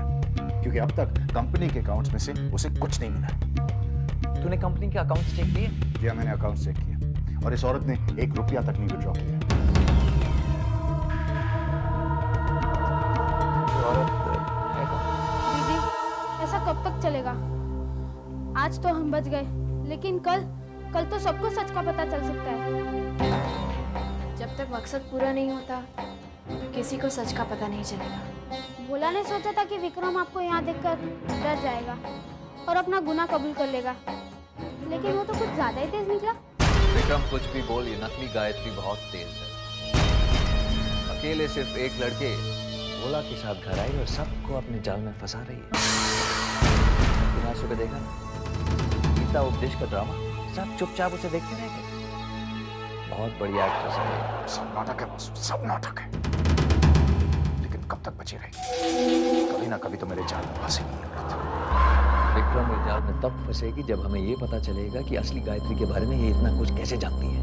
क्योंकि अब तक कंपनी के अकाउंट्स में से उसे कुछ नहीं मिला। तूने कंपनी के अकाउंट्स चेक किए? जी हाँ, मैंने अकाउंट चेक किया और इस औरत ने 1 रुपया तक नहीं विड्रॉ किया। दीदी, ऐसा कब तक चलेगा? आज तो हम बच गए, लेकिन कल तो सबको सच का पता चल सकता है। जब तक मकसद पूरा नहीं होता किसी को सच का पता नहीं चलेगा। भोला ने सोचा था कि विक्रम आपको यहाँ देखकर डर जाएगा और अपना गुनाह कबूल कर लेगा, लेकिन वो तो कुछ ज्यादा ही तेज निकला। विक्रम कुछ भी बोल, ये नकली गायत्री बहुत तेज है। अकेले सिर्फ एक लड़के भोला के साथ घर आई और सबको अपने जाल में फंसा रही है। बिना सुबह देखा ना गीता उपदेश का ड्रामा, सब चुपचाप उसे देखते रह गए। बहुत बढ़िया एक्ट्रेस है। सब नाटक है वासु, सब नाटक है। लेकिन कब तक बची रहेगी? कभी ना कभी तो मेरे जाल में फंसेगी ये औरत। विक्रम इस जाल में तब फंसेगी जब हमें ये पता चलेगा कि असली गायत्री के बारे में ये इतना कुछ कैसे जानती है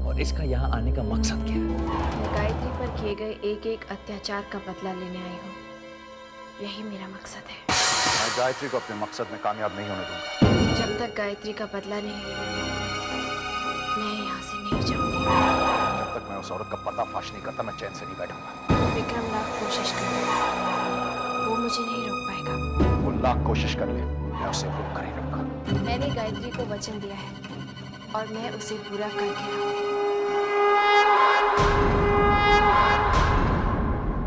और इसका यहाँ आने का मकसद क्या है। मैं गायत्री पर किए गए एक अत्याचार का बदला लेने आई हूँ, यही मेरा मकसद है। मैं गायत्री को अपने मकसद में कामयाब नहीं होने दूंगा। जब तक गायत्री का बदला नहीं लेंगे मैं यहाँ से नहीं जाऊंगी। जब तक मैं उस औरत का पर्दाफाश नहीं करता मैं चैन से नहीं बैठूंगा। विक्रम लाख कोशिश कर ले, वो मुझे नहीं रोक पाएगा। वो लाख कोशिश कर ले, मैं उसे रोक कर ही रहूंगा। मैंने गायत्री को वचन दिया है और मैं उसे पूरा करके रहूंगी।